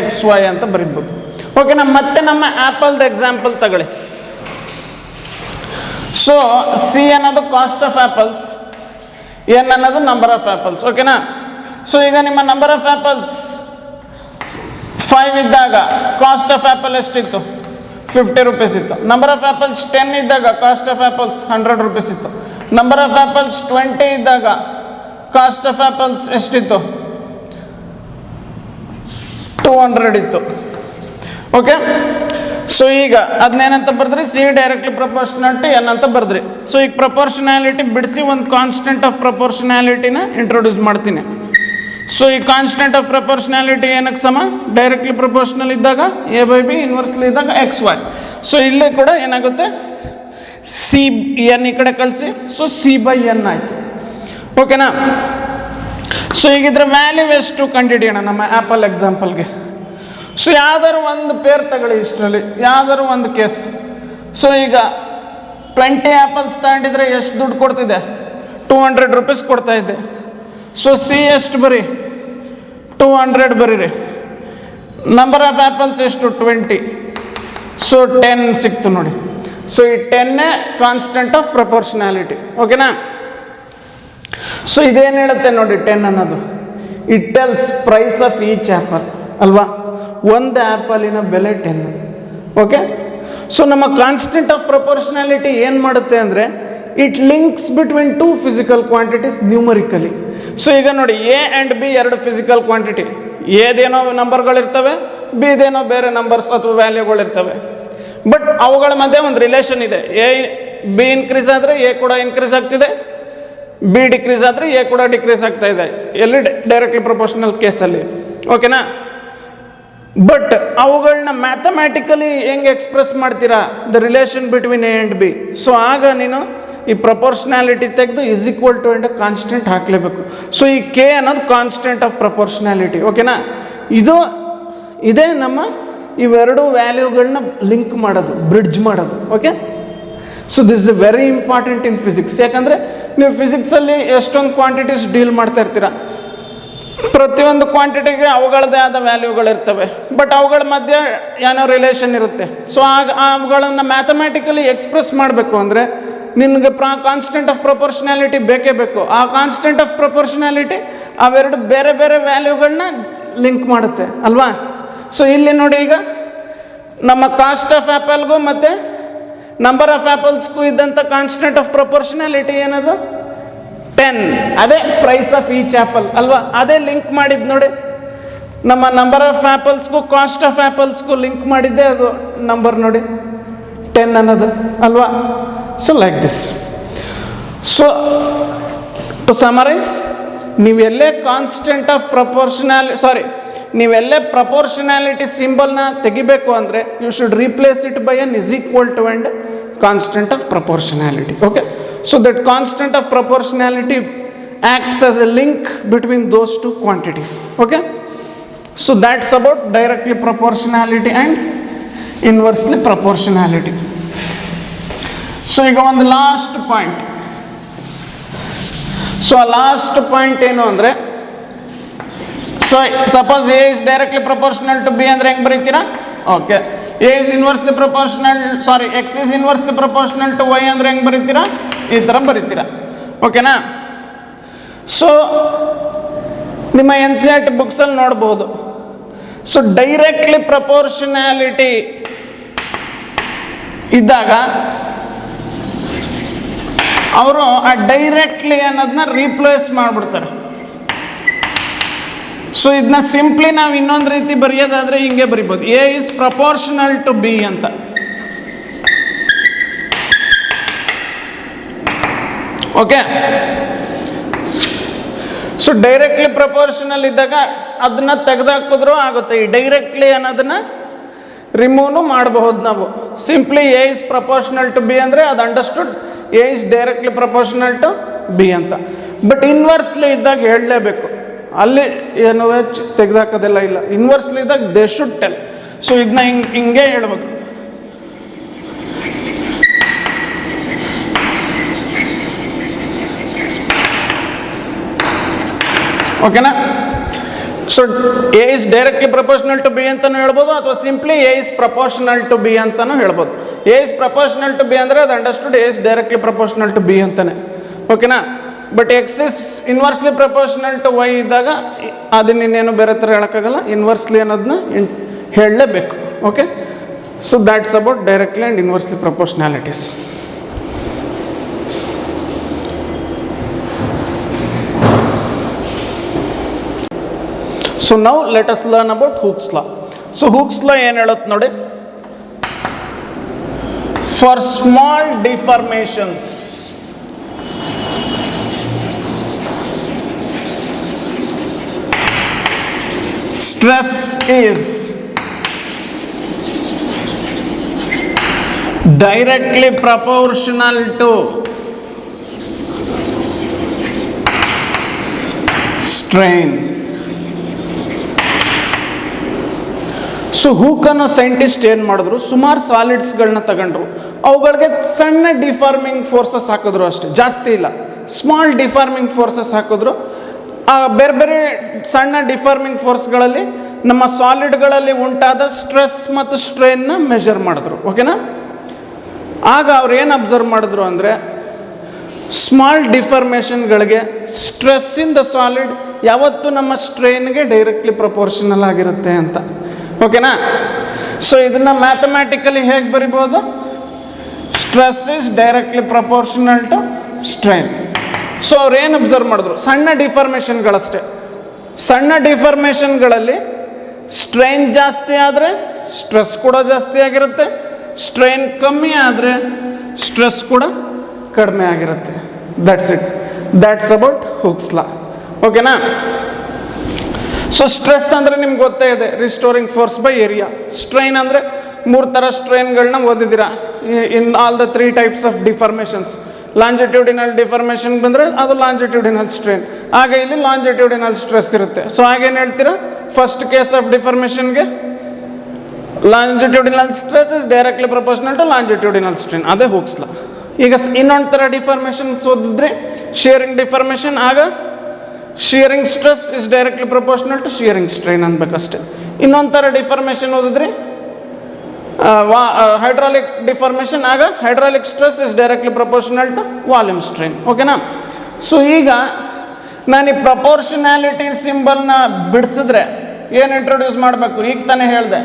XY ಅಂತ ಬರಿಬೋದು. ಓಕೆನಾ? ಮತ್ತೆ ನಮ್ಮ ಆ್ಯಪಲ್ದು ಎಕ್ಸಾಂಪಲ್ ತಗೊಳ್ಳಿ. ಸೊ ಸಿ ಅನ್ನೋದು ಕಾಸ್ಟ್ ಆಫ್ ಆ್ಯಪಲ್ಸ್, ಎನ್ ಅನ್ನೋದು ನಂಬರ್ ಆಫ್ ಆ್ಯಪಲ್ಸ್. ಓಕೆನಾ? ಸೊ ಈಗ ನಿಮ್ಮ ನಂಬರ್ ಆಫ್ ಆ್ಯಪಲ್ಸ್ 5 ಇದ್ದಾಗ ಕಾಸ್ಟ್ ಆಫ್ ಆ್ಯಪಲ್ ಎಷ್ಟಿತ್ತು? 50 ರೂಪೀಸ್ ಇತ್ತು. ನಂಬರ್ ಆಫ್ ಆ್ಯಪಲ್ಸ್ 10 ಇದ್ದಾಗ ಕಾಸ್ಟ್ ಆಫ್ ಆ್ಯಪಲ್ಸ್ 100 ರೂಪೀಸ್ ಇತ್ತು. ನಂಬರ್ ಆಫ್ ಆ್ಯಪಲ್ಸ್ 20 ಇದ್ದಾಗ ಕಾಸ್ಟ್ ಆಫ್ ಆ್ಯಪಲ್ಸ್ ಎಷ್ಟಿತ್ತು? 200 ಇತ್ತು. ಓಕೆ, ಸೊ ಈಗ ಅದನ್ನೇನಂತ ಬರೆದ್ರಿ, C directly proportional to N ಅಂತ ಬರೆದ್ರಿ. ಸೊ ಈಗ ಪ್ರಪೋರ್ಷನ್ಯಾಲಿಟಿ ಬಿಡಿಸಿ ಒಂದು ಕಾನ್ಸ್ಟೆಂಟ್ ಆಫ್ ಪ್ರಪೋರ್ಷನ್ಯಾಲಿಟಿನ ಇಂಟ್ರೊಡ್ಯೂಸ್ ಮಾಡ್ತೀನಿ. ಸೊ ಈ ಕಾನ್ಸ್ಟೆಂಟ್ ಆಫ್ ಪ್ರಪೋರ್ಷನ್ಯಾಲಿಟಿ ಏನಕ್ಕೆ ಸಮ? ಡೈರೆಕ್ಟ್ಲಿ ಪ್ರಪೋರ್ಷನಲ್ ಇದ್ದಾಗ a/b, ಇನ್ವರ್ಸ್ಲಿ ಇದ್ದಾಗ XY. ಸೊ ಇಲ್ಲಿ ಕೂಡ ಏನಾಗುತ್ತೆ, ಸಿ ಎನ್ ಈ ಕಡೆ ಕಳಿಸಿ, ಸೊ C/n ಆಯಿತು. ಓಕೆನಾ? ಸೊ ಈಗಿದ್ರೆ ವ್ಯಾಲ್ಯೂ ಎಷ್ಟು ಕಂಡುಹಿಡಿಯೋಣ ನಮ್ಮ ಆ್ಯಪಲ್ ಎಕ್ಸಾಂಪಲ್ಗೆ. ಸೊ ಯಾವ್ದಾದ್ರು ಒಂದು ಪೇರ್ ತಗೊಳ್ಳಿ, ಇಷ್ಟರಲ್ಲಿ ಯಾವ್ದಾದ್ರು ಒಂದು ಕೇಸ್. ಸೊ ಈಗ 20 ಆ್ಯಪಲ್ಸ್ ತಗೊಂಡಿದ್ರೆ ಎಷ್ಟು ದುಡ್ಡು ಕೊಡ್ತಿದೆ? 200 ರೂಪೀಸ್ ಕೊಡ್ತಾ ಇದ್ದೆ. ಸೊ ಸಿ ಎಷ್ಟು ಬರೀ? 200 ಬರೀರಿ. ನಂಬರ್ ಆಫ್ ಆ್ಯಪಲ್ಸ್ ಎಷ್ಟು? 20. ಸೊ 10 ಸಿಕ್ತು ನೋಡಿ. ಸೊ ಈ 10 ಕಾನ್ಸ್ಟೆಂಟ್ ಆಫ್ ಪ್ರಪೋರ್ಷನ್ಯಾಲಿಟಿ. ಓಕೆನಾ? ಸೊ ಇದೇನು ಹೇಳುತ್ತೆ ನೋಡಿ, 10 ಅನ್ನೋದು it tells price of each apple ಅಲ್ವಾ? ಒಂದು ಆ್ಯಪಲಿನ ಬೆಲೆ 10. ಓಕೆ, ಸೊ ನಮ್ಮ ಕಾನ್ಸ್ಟೆಂಟ್ ಆಫ್ ಪ್ರಪೋರ್ಷನ್ಯಾಲಿಟಿ ಏನು ಮಾಡುತ್ತೆ ಅಂದರೆ, it links between 2 physical quantities numerically. So ಈಗ ನೋಡಿ, ಎ ಆ್ಯಂಡ್ ಬಿ ಎರಡು ಫಿಸಿಕಲ್ ಕ್ವಾಂಟಿಟಿ. ಎದೇನೋ ನಂಬರ್ಗಳಿರ್ತವೆ, ಬಿದೇನೋ ಬೇರೆ ನಂಬರ್ಸ್ ಅಥವಾ ವ್ಯಾಲ್ಯೂಗಳಿರ್ತವೆ. ಬಟ್ ಅವುಗಳ ಮಧ್ಯೆ ಒಂದು ರಿಲೇಷನ್ ಇದೆ. ಬಿ ಇನ್ಕ್ರೀಸ್ ಆದರೆ ಎ ಕೂಡ ಇನ್ಕ್ರೀಸ್ ಆಗ್ತಿದೆ, ಬಿ ಡಿಕ್ರೀಸ್ ಆದರೆ ಎ ಕೂಡ ಡಿಕ್ರೀಸ್ ಆಗ್ತಾ ಇದೆ. ಎಲ್ಲಿ? ಡೈರೆಕ್ಟ್ಲಿ ಪ್ರಪೋರ್ಷನಲ್ ಕೇಸಲ್ಲಿ. ಓಕೆನಾ? ಬಟ್ ಅವುಗಳನ್ನ ಮ್ಯಾಥಮ್ಯಾಟಿಕಲಿ ಹೆಂಗೆ ಎಕ್ಸ್ಪ್ರೆಸ್ ಮಾಡ್ತೀರಾ? The relation between A and B. So ಆಗ ನೀನು ಈ ಪ್ರಪೋರ್ಷನ್ಯಾಲಿಟಿ ತೆಗೆದು is equal to and constant ಹಾಕಲೇಬೇಕು. ಸೊ ಈ ಕೆ ಅನ್ನೋದು ಕಾನ್ಸ್ಟೆಂಟ್ ಆಫ್ ಪ್ರಪೋರ್ಷನ್ಯಾಲಿಟಿ. ಓಕೆನಾ? ಇದೇ ನಮ್ಮ ಇವೆರಡು ವ್ಯಾಲ್ಯೂಗಳನ್ನ ಲಿಂಕ್ ಮಾಡೋದು, ಬ್ರಿಡ್ಜ್ ಮಾಡೋದು. Okay, so this is very important in physics. ಯಾಕಂದರೆ ನೀವು ಫಿಸಿಕ್ಸಲ್ಲಿ ಎಷ್ಟೊಂದು ಕ್ವಾಂಟಿಟೀಸ್ ಡೀಲ್ ಮಾಡ್ತಾ ಇರ್ತೀರ. ಪ್ರತಿಯೊಂದು ಕ್ವಾಂಟಿಟಿಗೆ ಅವುಗಳದ್ದೇ ಆದ ವ್ಯಾಲ್ಯೂಗಳಿರ್ತವೆ, ಬಟ್ ಅವುಗಳ ಮಧ್ಯೆ ಏನೋ ರಿಲೇಷನ್ ಇರುತ್ತೆ. ಸೊ ಅವುಗಳನ್ನು ಮ್ಯಾಥಮ್ಯಾಟಿಕಲಿ ಎಕ್ಸ್ಪ್ರೆಸ್ ಮಾಡಬೇಕು ಅಂದರೆ ನಿನಗೆ ಕಾನ್ಸ್ಟೆಂಟ್ ಆಫ್ ಪ್ರಪೋರ್ಷನ್ಯಾಲಿಟಿ ಬೇಕೇ ಬೇಕು. ಆ ಕಾನ್ಸ್ಟೆಂಟ್ ಆಫ್ ಪ್ರಪೋರ್ಷನ್ಯಾಲಿಟಿ ಅವೆರಡು ಬೇರೆ ಬೇರೆ ವ್ಯಾಲ್ಯೂಗಳನ್ನ ಲಿಂಕ್ ಮಾಡುತ್ತೆ ಅಲ್ವಾ? ಸೊ ಇಲ್ಲಿ ನೋಡಿ, ಈಗ ನಮ್ಮ ಕಾಸ್ಟ್ ಆಫ್ ಆ್ಯಪಲ್ಗೂ ಮತ್ತು ನಂಬರ್ ಆಫ್ ಆ್ಯಪಲ್ಸ್ಗೂ ಇದ್ದಂಥ ಕಾನ್ಸ್ಟೆಂಟ್ ಆಫ್ ಪ್ರಪೋರ್ಷನ್ಯಾಲಿಟಿ ಏನದು? 10. ಅದೇ ಪ್ರೈಸ್ ಆಫ್ ಈಚ್ ಆ್ಯಪಲ್ ಅಲ್ವಾ? ಅದೇ ಲಿಂಕ್ ಮಾಡಿದ್ದು ನೋಡಿ. ನಮ್ಮ ನಂಬರ್ ಆಫ್ ಆ್ಯಪಲ್ಸ್ಗೂ ಕಾಸ್ಟ್ ಆಫ್ ಆ್ಯಪಲ್ಸ್ಗೂ ಲಿಂಕ್ ಮಾಡಿದ್ದೆ ಅದು ನಂಬರ್ ನೋಡಿ, 10 ಅನ್ನೋದು ಅಲ್ವಾ? So like this. So to summarise, ನೀವೆಲ್ಲೇ ಕಾನ್ಸ್ಟೆಂಟ್ ಆಫ್ ನೀವೆಲ್ಲೇ ಪ್ರಪೋರ್ಷನ್ಯಾಲಿಟಿ ಸಿಂಬಲ್ನ ತೆಗಿಬೇಕು ಅಂದರೆ you should replace it by N is equal to and constant of proportionality. Okay, so that constant of proportionality acts as a link between those two quantities. Okay, so that's about directly proportionality and inversely proportionality. So ಈಗ ಒಂದು last point. So last point ಏನು ಅಂದರೆ, so suppose A is directly proportional to B ಅಂದರೆ ಹೆಂಗೆ ಬರೀತೀರಾ? Okay, A is inversely proportional X is inversely proportional to Y ಅಂದರೆ ಹೆಂಗೆ ಬರೀತೀರಾ? ಈ ಥರ ಬರೀತೀರಾ. ಓಕೆನಾ? ಸೊ ನಿಮ್ಮ NCERT ಬುಕ್ಸಲ್ಲಿ ನೋಡ್ಬೋದು, ಸೊ ಡೈರೆಕ್ಟ್ಲಿ ಪ್ರಪೋರ್ಷನ್ಯಾಲಿಟಿ ಇದ್ದಾಗ ಅವರು ಆ ಡೈರೆಕ್ಟ್ಲಿ ಅನ್ನೋದನ್ನ ರೀಪ್ಲೇಸ್ ಮಾಡಿಬಿಡ್ತಾರೆ. ಸೊ ಇದನ್ನ ಸಿಂಪ್ಲಿ ನಾವು ಇನ್ನೊಂದು ರೀತಿ ಬರೆಯೋದಾದ್ರೆ ಹಿಂಗೆ ಬರಿಬೋದು, A is proportional to B ಅಂತ. ಓಕೆ, ಸೊ ಡೈರೆಕ್ಟ್ಲಿ ಪ್ರಪೋರ್ಷನಲ್ ಇದ್ದಾಗ ಅದನ್ನ ತೆಗೆದಾಕಿದ್ರೂ ಆಗುತ್ತೆ. ಈ ಡೈರೆಕ್ಟ್ಲಿ ಅನ್ನೋದನ್ನ ರಿಮೂವ್ನು ಮಾಡಬಹುದು ನಾವು. Simply A is proportional to B ಅಂದರೆ ಅದು understood A is directly proportional to B ಅಂತ. ಬಟ್ ಇನ್ವರ್ಸ್ಲಿ ಇದ್ದಾಗ ಹೇಳಲೇಬೇಕು, ಅಲ್ಲಿ ಏನು ತೆಗೆದಾಕೋದೆಲ್ಲ ಇಲ್ಲ. ಇನ್ವರ್ಸ್ಲಿ ಇದ್ದಾಗ ದೇ ಶುಡ್ ಟೆಲ್. ಸೊ ಇದನ್ನ ಹಿಂಗೆ ಹೇಳ್ಬೇಕು. ಓಕೆನಾ? So A is directly proportional to B ಅಂತಲೂ ಹೇಳ್ಬೋದು, ಅಥವಾ simply A is proportional to B ಅಂತಲೂ ಹೇಳ್ಬೋದು. A is proportional to B ಅಂದರೆ ಅದು understood A is directly proportional to B ಅಂತಾನೆ. ಓಕೆನಾ? But X is inversely proportional to Y ಇದ್ದಾಗ ಅದನ್ನ ಇನ್ನೇನು ಬೇರೆ ಥರ ಹೇಳೋಕ್ಕಾಗಲ್ಲ, ಇನ್ವರ್ಸ್ಲಿ ಅನ್ನೋದನ್ನ ಹೇಳಲೇಬೇಕು. Okay, so that's about directly and inversely proportionalities. So now let us learn about Hooke's law. So Hooke's law ಏನು ಹೇಳುತ್ತೆ ನೋಡಿ, for small deformations stress is directly proportional to strain. So Hooke ಅನ್ನೋ scientist ಏನು ಮಾಡಿದ್ರು, ಸುಮಾರು ಸಾಲಿಡ್ಸ್ಗಳನ್ನ ತಗೊಂಡ್ರು, ಅವುಗಳಿಗೆ ಸಣ್ಣ ಡಿಫಾರ್ಮಿಂಗ್ ಫೋರ್ಸಸ್ ಹಾಕಿದ್ರು ಅಷ್ಟೇ, ಜಾಸ್ತಿ ಇಲ್ಲ. ಸ್ಮಾಲ್ ಡಿಫಾರ್ಮಿಂಗ್ ಫೋರ್ಸಸ್ ಹಾಕಿದ್ರು. ಆ ಬೇರೆ ಬೇರೆ ಸಣ್ಣ ಡಿಫಾರ್ಮಿಂಗ್ ಫೋರ್ಸ್ಗಳಲ್ಲಿ ನಮ್ಮ ಸಾಲಿಡ್ಗಳಲ್ಲಿ ಉಂಟಾದ ಸ್ಟ್ರೆಸ್ ಮತ್ತು ಸ್ಟ್ರೈನ್ನ ಮೆಷರ್ ಮಾಡಿದ್ರು. ಓಕೆನಾ? ಆಗ ಅವ್ರು ಏನು ಅಬ್ಸರ್ವ್ ಮಾಡಿದ್ರು ಅಂದರೆ, ಸ್ಮಾಲ್ ಡಿಫಾರ್ಮೇಷನ್ಗಳಿಗೆ ಸ್ಟ್ರೆಸ್ ಇನ್ ದ ಸಾಲಿಡ್ ಯಾವತ್ತೂ ನಮ್ಮ ಸ್ಟ್ರೈನ್ಗೆ ಡೈರೆಕ್ಟ್ಲಿ ಪ್ರಪೋರ್ಷನಲ್ ಆಗಿರುತ್ತೆ ಅಂತ. ಓಕೆನಾ? ಸೊ ಇದನ್ನು ಮ್ಯಾಥಮ್ಯಾಟಿಕಲಿ ಹೇಗೆ ಬರಿಬೋದು, stress is directly proportional to strain. So ಅವ್ರು ಏನು ಅಬ್ಸರ್ವ್ ಮಾಡಿದ್ರು, ಸಣ್ಣ ಡಿಫಾರ್ಮೇಷನ್ಗಳಷ್ಟೇ. ಸಣ್ಣ ಡಿಫಾರ್ಮೇಷನ್ಗಳಲ್ಲಿ ಸ್ಟ್ರೈನ್ ಜಾಸ್ತಿ ಆದರೆ ಸ್ಟ್ರೆಸ್ ಕೂಡ ಜಾಸ್ತಿ ಆಗಿರುತ್ತೆ, ಸ್ಟ್ರೈನ್ ಕಮ್ಮಿ ಆದರೆ ಸ್ಟ್ರೆಸ್ ಕೂಡ ಕಡಿಮೆ ಆಗಿರುತ್ತೆ. That's it, that's about Hooke's law. ಓಕೆನಾ? ಸೊ ಸ್ಟ್ರೆಸ್ ಅಂದರೆ ನಿಮ್ಗೆ ಗೊತ್ತೇ ಇದೆ, restoring force by area. Strain ಅಂದರೆ 3 ಥರ ಸ್ಟ್ರೈನ್ಗಳನ್ನ ಓದಿದ್ದೀರಾ in all the 3 types of deformations. Longitudinal deformation ಬಂದರೆ ಅದು ಲಾಂಜಿಟ್ಯೂಡಿನಲ್ ಸ್ಟ್ರೈನ್, ಆಗ ಇಲ್ಲಿ ಲಾಂಜಿಟ್ಯೂಡಿನಲ್ ಸ್ಟ್ರೆಸ್ ಇರುತ್ತೆ. ಸೊ ಹಾಗೇನು ಹೇಳ್ತೀರಾ, ಫಸ್ಟ್ ಕೇಸ್ ಆಫ್ ಡಿಫಾರ್ಮೇಷನ್ಗೆ longitudinal stress is directly proportional to longitudinal strain, ಅದೇ ಹೂಕ್ಸ್ ಲಾ. ಈಗ ಇನ್ನೊಂದು ಥರ ಡಿಫಾರ್ಮೇಷನ್ಸ್ ಓದಿದ್ರೆ ಶಿಯರಿಂಗ್ ಡಿಫಾರ್ಮೇಷನ್, ಆಗ shearing stress is directly proportional to shearing strain ಅನ್ಬೇಕಷ್ಟೆ. ಇನ್ನೊಂದು ಥರ ಡಿಫಾರ್ಮೇಷನ್ ಓದಿದ್ರೆ ಹೈಡ್ರಾಲಿಕ್ ಡಿಫಾರ್ಮೇಷನ್, ಆಗ hydraulic stress is directly proportional to volume strain. ಓಕೆನಾ? ಸೊ ಈಗ ನಾನು ಈ ಪ್ರಪೋರ್ಷನಾಲಿಟಿ ಸಿಂಬಲ್ನ ಬಿಡಿಸಿದ್ರೆ ಏನು ಇಂಟ್ರೊಡ್ಯೂಸ್ ಮಾಡಬೇಕು, ಈಗ ತಾನೇ ಹೇಳಿದೆ,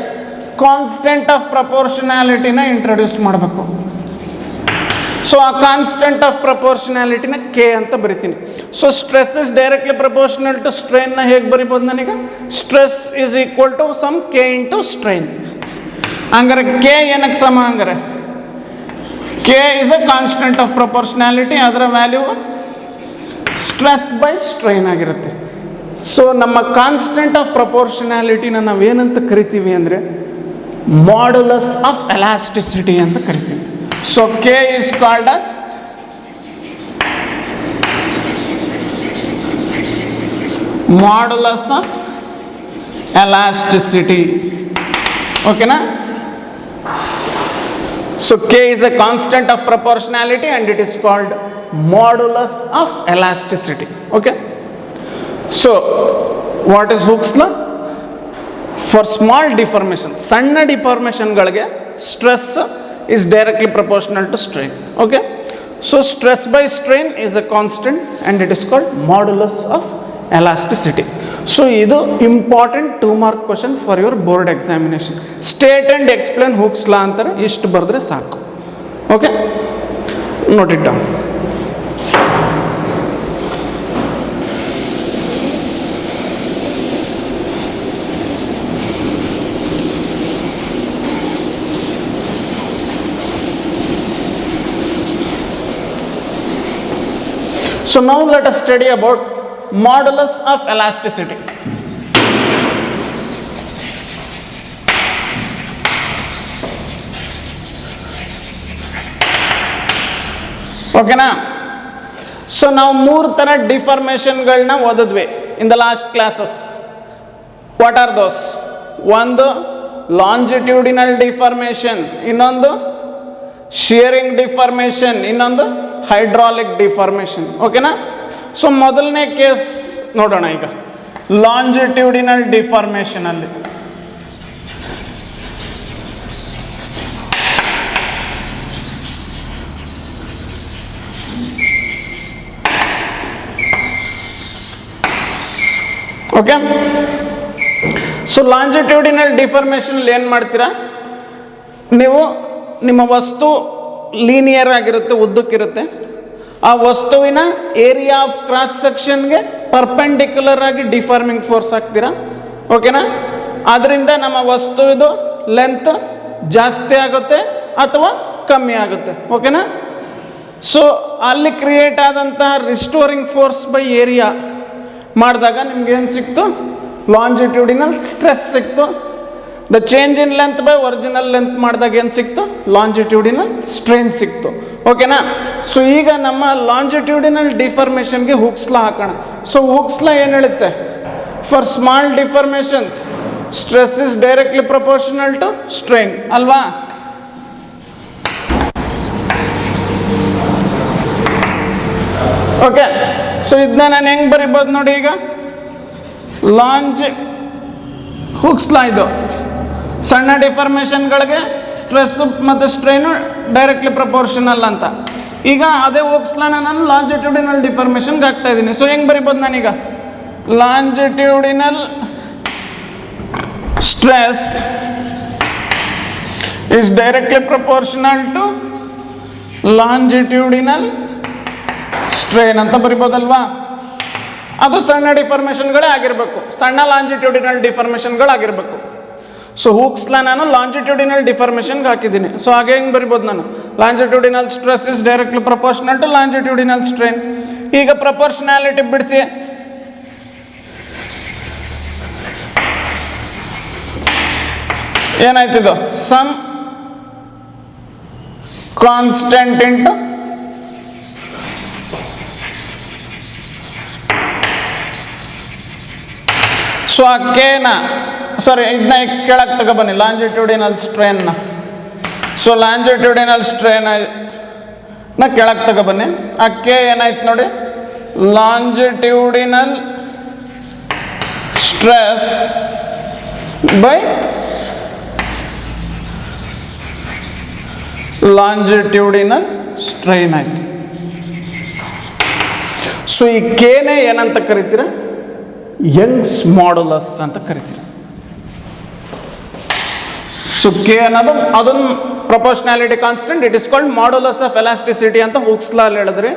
ಕಾನ್ಸ್ಟೆಂಟ್ ಆಫ್ ಪ್ರಪೋರ್ಷನಾಲಿಟಿನ ಇಂಟ್ರೊಡ್ಯೂಸ್ ಮಾಡಬೇಕು. ಸೊ ಆ ಕಾನ್ಸ್ಟೆಂಟ್ ಆಫ್ ಪ್ರಪೋರ್ಷನಾಲಿಟಿನ ಕೆ ಅಂತ ಬರಿತೀನಿ. So stress is directly proportional to ಸ್ಟ್ರೈನ್ನ ಹೇಗೆ ಬರಿಬೋದು ನನಗೆ, stress is equal to some K into strain. ಹಂಗಾರೆ ಕೆ ಏನಕ್ಕೆ ಸಮ, ಹಂಗಾರೆ K is a constant of proportionality, ಅದರ ವ್ಯಾಲ್ಯೂ ಸ್ಟ್ರೆಸ್ ಬೈ ಸ್ಟ್ರೈನ್ ಆಗಿರುತ್ತೆ. ಸೊ ನಮ್ಮ ಕಾನ್ಸ್ಟೆಂಟ್ ಆಫ್ ಪ್ರಪೋರ್ಷನಾಲಿಟಿನ ನಾವೇನಂತ ಕರಿತೀವಿ ಅಂದರೆ ಮಾಡ್ಯುಲಸ್ ಆಫ್ ಎಲಾಸ್ಟಿಸಿಟಿ ಅಂತ ಕರಿತೀವಿ. So K is called as modulus of elasticity. ಓಕೆನಾ? So K is a constant of proportionality and it is called modulus of elasticity. Okay? So what is Hooke's law? For small deformation, ಸಣ್ಣ ಡಿಫಾರ್ಮೇಷನ್ಗಳಿಗೆ stress is directly proportional to strain. Okay? So stress by strain is a constant and it is called modulus of elasticity. So ಇದು important 2 mark question for your board examination. State and explain Hooke's law ಅಂತಾರೆ, ಇಷ್ಟು ಬರೆದ್ರೆ ಸಾಕು. Okay, note it down. So now let us study about modulus of elasticity. ಓಕೆನಾ? So ನಾವು 3 ಥರ ಡಿಫಾರ್ಮೇಷನ್ಗಳನ್ನ ಓದಿದ್ವಿ in the last classes. What are those? ಒಂದು ಲಾಂಜಿಟ್ಯೂಡಿನಲ್ ಡಿಫಾರ್ಮೇಷನ್, ಇನ್ನೊಂದು ಶಿಯರಿಂಗ್ ಡಿಫಾರ್ಮೇಷನ್, ಇನ್ನೊಂದು ಹೈಡ್ರಾಲಿಕ್ ಡಿಫಾರ್ಮೇಷನ್. ಓಕೆನಾ? ಸೊ ಮೊದಲನೇ ಕೇಸ್ ನೋಡೋಣ. ಈಗ ಲಾಂಜಿಟ್ಯೂಡಿನಲ್ ಡಿಫಾರ್ಮೇಷನ್ ಅಲ್ಲಿ ಓಕೆ. ಸೊ ಲಾಂಜಿಟ್ಯೂಡಿನಲ್ ಡಿಫಾರ್ಮೇಷನ್ ಏನು ಮಾಡ್ತೀರಾ ನೀವು? ನಿಮ್ಮ ವಸ್ತು ಲೀನಿಯರ್ ಆಗಿರುತ್ತೆ, ಉದ್ದಕ್ಕಿರುತ್ತೆ. ಆ ವಸ್ತುವಿನ ಏರಿಯಾ ಆಫ್ ಕ್ರಾಸ್ ಸೆಕ್ಷನ್ಗೆ ಪರ್ಪೆಂಡಿಕ್ಯುಲರ್ ಆಗಿ ಡಿಫಾರ್ಮಿಂಗ್ ಫೋರ್ಸ್ ಹಾಕ್ತೀರಾ. ಓಕೆನಾ? ಅದರಿಂದ ನಮ್ಮ ವಸ್ತುವಿದು ಲೆಂತ್ ಜಾಸ್ತಿ ಆಗುತ್ತೆ ಅಥವಾ ಕಮ್ಮಿ ಆಗುತ್ತೆ. ಓಕೆನಾ? ಸೊ ಅಲ್ಲಿ ಕ್ರಿಯೇಟ್ ಆದಂತಹ ರಿಸ್ಟೋರಿಂಗ್ ಫೋರ್ಸ್ ಬೈ ಏರಿಯಾ ಮಾಡಿದಾಗ ನಿಮ್ಗೆ ಏನು ಸಿಕ್ತು? ಲಾಂಜಿಟ್ಯೂಡಿನಲ್ ಸ್ಟ್ರೆಸ್ ಸಿಕ್ತು. The change in length by original length ಮಾಡಿದಾಗ ಏನು ಸಿಕ್ತು? ಲಾಂಜಿಟ್ಯೂಡಿನಲ್ ಸ್ಟ್ರೈನ್ ಸಿಕ್ತು. ಓಕೆನಾ? ಸೊ ಈಗ ನಮ್ಮ ಲಾಂಜಿಟ್ಯೂಡಿನಲ್ ಡಿಫಾರ್ಮೇಷನ್ಗೆ ಹುಕ್ಸ್ ಲಾ ಹಾಕೋಣ. ಸೊ ಹುಕ್ಸ್ ಲಾ ಏನು ಹೇಳುತ್ತೆ? For small deformations stress is directly proportional to strain, ಅಲ್ವಾ? ಓಕೆ. ಸೊ ಇದನ್ನ ನಾನು ಹೆಂಗೆ ಬರಿಬೋದು ನೋಡಿ. ಈಗ ಹುಕ್ಸ್ ಲಾ ಇದು ಸಣ್ಣ ಡಿಫಾರ್ಮೇಷನ್ಗಳಿಗೆ ಸ್ಟ್ರೆಸ್ ಮತ್ತು ಸ್ಟ್ರೈನು ಡೈರೆಕ್ಟ್ಲಿ ಪ್ರಪೋರ್ಷನಲ್ ಅಂತ. ಈಗ ಅದೇ ಹುಕ್ಸ್ ಲಾನ ನಾನು ಲಾಂಜಿಟ್ಯೂಡಿನಲ್ ಡಿಫಾರ್ಮೇಷನ್ಗೆ ಹಾಕ್ತಾ ಇದ್ದೀನಿ. ಸೊ ಹೆಂಗೆ ಬರಿಬೋದು ನಾನೀಗ? Longitudinal stress is directly proportional to longitudinal strain ಅಂತ ಬರಿಬೋದಲ್ವಾ? ಅದು ಸಣ್ಣ ಡಿಫಾರ್ಮೇಷನ್ಗಳೇ ಆಗಿರಬೇಕು, ಸಣ್ಣ ಲಾಂಜಿಟ್ಯೂಡಿನಲ್ ಡಿಫಾರ್ಮೇಷನ್ಗಳಾಗಿರಬೇಕು. ಸೊ ಹುಕ್ಸ್ ಲಾ ನಾನು ಲಾಂಜಿಟ್ಯೂಡಿನಲ್ ಡಿಫಾರ್ಮೇಷನ್ಗೆ ಹಾಕಿದ್ದೀನಿ. ಸೊ ಹಾಗೆ ಹೆಂಗೆ ಬರಿಬೋದು ನಾನು? Longitudinal stress is directly proportional to longitudinal strain. ಈಗ ಪ್ರಪೋರ್ಷನಾಲಿಟಿ ಬಿಡಿಸಿ ಏನಾಯ್ತಿದು? ಸಮ್ ಕಾನ್ಸ್ಟೆಂಟ್ ಇಂಟು ಸೊ ಆ ಕೆನ, ಸಾರಿ ಇದನ್ನ ಕೆಳಗೆ ತಗೊಬನ್ನಿ, ಲಾಂಜಿಟ್ಯೂಡಿನಲ್ ಸ್ಟ್ರೈನ್ನ. ಸೊ ಲಾಂಜಿಟ್ಯೂಡಿನಲ್ ಸ್ಟ್ರೈನ್ ನ ಕೆಳಗೆ ತಗೊಬನ್ನಿ. ಆ ಕೆ ಏನಾಯ್ತು ನೋಡಿ? Longitudinal stress by longitudinal strain ಆಯ್ತು. ಸೊ ಈ ಕೆನೇ ಏನಂತ ಕರಿತೀರ? ಯಂಗ್ಸ್ ಮಾಡ್ಯುಲಸ್ ಅಂತ ಕರಿತೀವಿ. ಸೊ ಕೆ ಅನ್ನೋದು ಅದೊಂದು proportionality constant, it is called modulus of elasticity ಅಂತ ಹುಕ್ಸ್ ಲಾ ಹೇಳಿದ್ರೆ.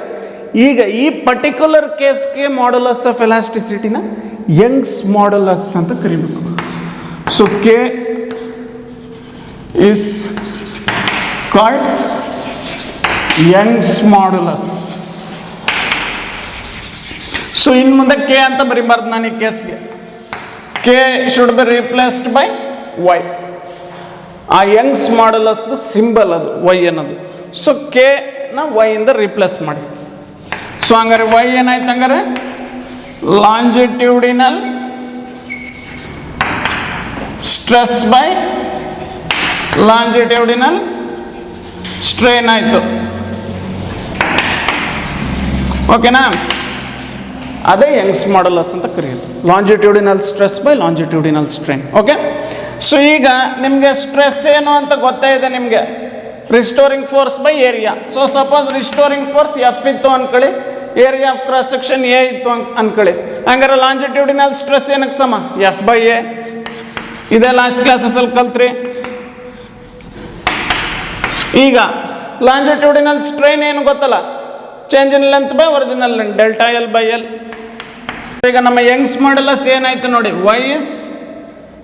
ಈಗ ಈ ಪರ್ಟಿಕ್ಯುಲರ್ ಕೇಸ್ಗೆ ಮಾಡ್ಯುಲಸ್ ಆಫ್ ಎಲಾಸ್ಟಿಸಿಟಿನ ಯಂಗ್ಸ್ ಮಾಡ್ಯುಲಸ್ ಅಂತ ಕರಿಬೇಕು. So K is called Young's modulus. So ಇನ್ನು ಮುಂದೆ ಕೆ ಅಂತ ಬರಿಬಾರ್ದು ನಾನು ಈ ಕೇಸ್ಗೆ. K should be replaced by Y. ಆ ಯಂಗ್ಸ್ ಮಾಡ್ಯುಲಸ್ ಸಿಂಬಲ್ ಅದು ವೈ ಅನ್ನೋದು. ಸೊ ಕೆ ನ ವೈ ಇಂದ ರಿಪ್ಲೇಸ್ ಮಾಡಿ. ಸೊ ಹಂಗಾರೆ ವೈ ಏನಾಯ್ತು? ಹಂಗಾರೆ longitudinal stress by longitudinal strain ಆಯಿತು. ಓಕೆನಾ? ಅದೇ ಯಂಗ್ಸ್ ಮಾಡ್ಯುಲಸ್ ಅಂತ ಕರೆಯೋದು, longitudinal stress by longitudinal strain. Okay. So ಈಗ ನಿಮಗೆ ಸ್ಟ್ರೆಸ್ ಏನು ಅಂತ ಗೊತ್ತೇ ಇದೆ ನಿಮಗೆ, restoring force by area. So suppose restoring force F ಇತ್ತು ಅಂದ್ಕೊಳ್ಳಿ, area of cross section A ಇತ್ತು ಅನ್ಕೊಳ್ಳಿ. ಹಂಗಾರೆ ಲಾಂಜಿಟ್ಯೂಡಿನಲ್ ಸ್ಟ್ರೆಸ್ ಏನಕ್ಕೆ ಸಮ? F by A. ಇದೇ ಲಾಸ್ಟ್ ಕ್ಲಾಸಸ್ಸಲ್ಲಿ ಕಲ್ತ್ರಿ. ಈಗ ಲಾಂಜಿಟ್ಯೂಡಿನಲ್ ಸ್ಟ್ರೈನ್ ಏನು ಗೊತ್ತಲ್ಲ, change in length by original length, delta L by L. ಈಗ ನಮ್ಮ ಯಂಗ್ಸ್ ಮಾಡ್ಯುಲಸ್ ಏನಾಯ್ತು ನೋಡಿ, Y is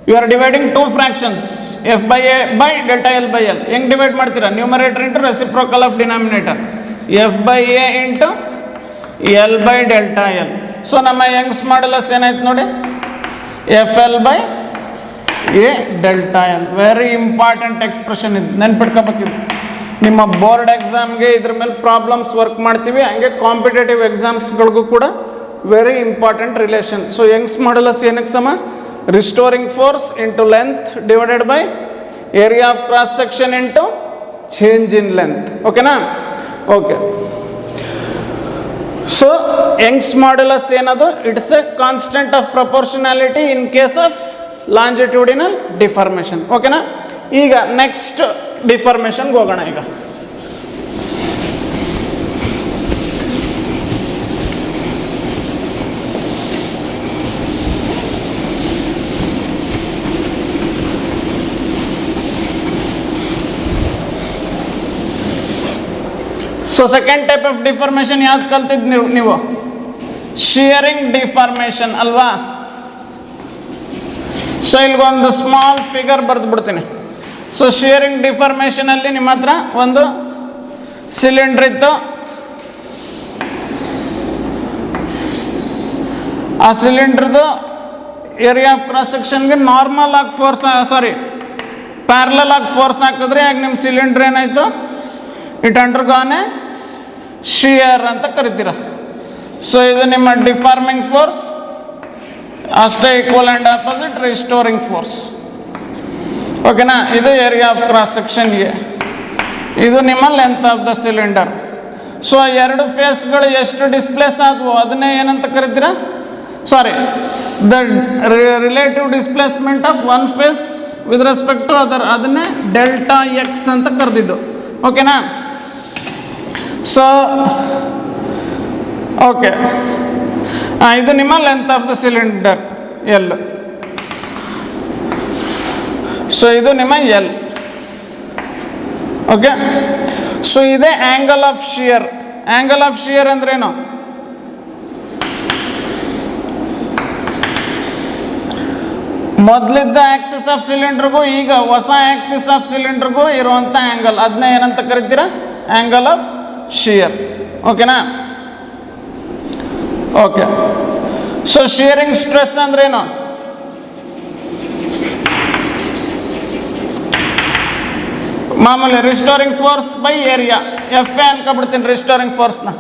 you are dividing two fractions, F by A by delta L by L. ಹೆಂಗೆ divide ಮಾಡ್ತೀರಾ? Numerator into reciprocal of denominator, F by A into L by delta L. So ನಮ್ಮ Young's modulus ಏನಾಯ್ತು ನೋಡಿ, F L by A delta L. Very important expression ಇದು, ನೆನ್ಪಿಟ್ಕೋಬೇಕಿದು. ನಿಮ್ಮ board ಎಕ್ಸಾಮ್ಗೆ ಇದ್ರ ಮೇಲೆ ಪ್ರಾಬ್ಲಮ್ಸ್ ವರ್ಕ್ ಮಾಡ್ತೀವಿ, ಹಂಗೆ ಕಾಂಪಿಟೇಟಿವ್ ಎಕ್ಸಾಮ್ಸ್ಗಳಿಗೂ ಕೂಡ very important relation. So Young's modulus ಏನಕ್ಕೆ ಸಮ? Restoring force into length divided by area of cross section into change in length. ಓಕೆನಾ? ಓಕೆ. ಸೊ ಯಂಗ್ಸ್ ಮಾಡ್ಯುಲಸ್ ಏನದು? It's A constant of proportionality in case of longitudinal deformation. ಓಕೆನಾ? ಈಗ next ಡಿಫಾರ್ಮೇಷನ್ಗೆ ಹೋಗೋಣ. ಈಗ so second type of deformation ಯಾವ್ದು ಕಲ್ತಿದ್ದು ನೀವು? Shearing deformation ಅಲ್ವಾ? ಸೊ ಇಲ್ಲಿಗೊಂದು ಸ್ಮಾಲ್ ಫಿಗರ್ ಬರೆದು ಬಿಡ್ತೀನಿ. ಸೊ ಶಿಯರಿಂಗ್ ಡಿಫಾರ್ಮೇಷನಲ್ಲಿ ನಿಮ್ಮ ಹತ್ರ ಒಂದು ಸಿಲಿಂಡ್ರ್ ಇತ್ತು. ಆ ಸಿಲಿಂಡ್ರದು ಏರಿಯಾ ಆಫ್ ಕ್ರಾಸ್ ಸೆಕ್ಷನ್ಗೆ ನಾರ್ಮಲ್ ಆಗಿ ಫೋರ್ಸ್, ಪ್ಯಾರಲಲ್ ಆಗಿ ಫೋರ್ಸ್ ಹಾಕಿದ್ರೆ ಆಗ ನಿಮ್ಮ ಸಿಲಿಂಡ್ರ್ ಏನಾಯಿತು? ಇಟ್ ಅಂಡರ್ಗಾನ್ ಎ ಶಿಯರ್ ಅಂತ ಕರಿತೀರ. ಸೊ ಇದು ನಿಮ್ಮ ಡಿಫಾರ್ಮಿಂಗ್ ಫೋರ್ಸ್, ಅಷ್ಟೇ equal and opposite restoring force. ಓಕೆನಾ? ಇದು area of cross section A, ಇದು ನಿಮ್ಮ length of the cylinder. So ಎರಡು ಫೇಸ್ಗಳು ಎಷ್ಟು ಡಿಸ್ಪ್ಲೇಸ್ ಆದವು ಅದನ್ನೇ ಏನಂತ ಕರಿತೀರಾ? The relative displacement of one face with respect to other, ಅದನ್ನೇ ಡೆಲ್ಟಾ ಎಕ್ಸ್ ಅಂತ ಕರೆದಿದ್ದು. ಓಕೆನಾ? ಸೊ ಓಕೆ, ಇದು ನಿಮ್ಮ length of the cylinder L. So ಇದು ನಿಮ್ಮ ಎಲ್. ಓಕೆ. ಸೊ ಇದೇ angle of shear. Angle of shear ಅಂದ್ರೇನು? ಮೊದಲಿದ್ದ ಆಕ್ಸಿಸ್ ಆಫ್ ಸಿಲಿಂಡ್ರಿಗೂ ಈಗ ಹೊಸ ಆಕ್ಸಿಸ್ ಆಫ್ ಸಿಲಿಂಡ್ರಿಗೂ ಇರುವಂಥ ಆ್ಯಂಗಲ್, ಅದನ್ನ ಏನಂತ ಕರಿತೀರಾ? Angle of shear. ಓಕೆನಾ? ಓಕೆ. ಸೊ ಶಿಯರಿಂಗ್ ಸ್ಟ್ರೆಸ್ ಅಂದ್ರೇನು? ಮಾಮೂಲಿ restoring force by area, F A ಅನ್ಕೊಬಿಡ್ತೀನಿ ರಿಸ್ಟೋರಿಂಗ್ ಫೋರ್ಸ್ನ.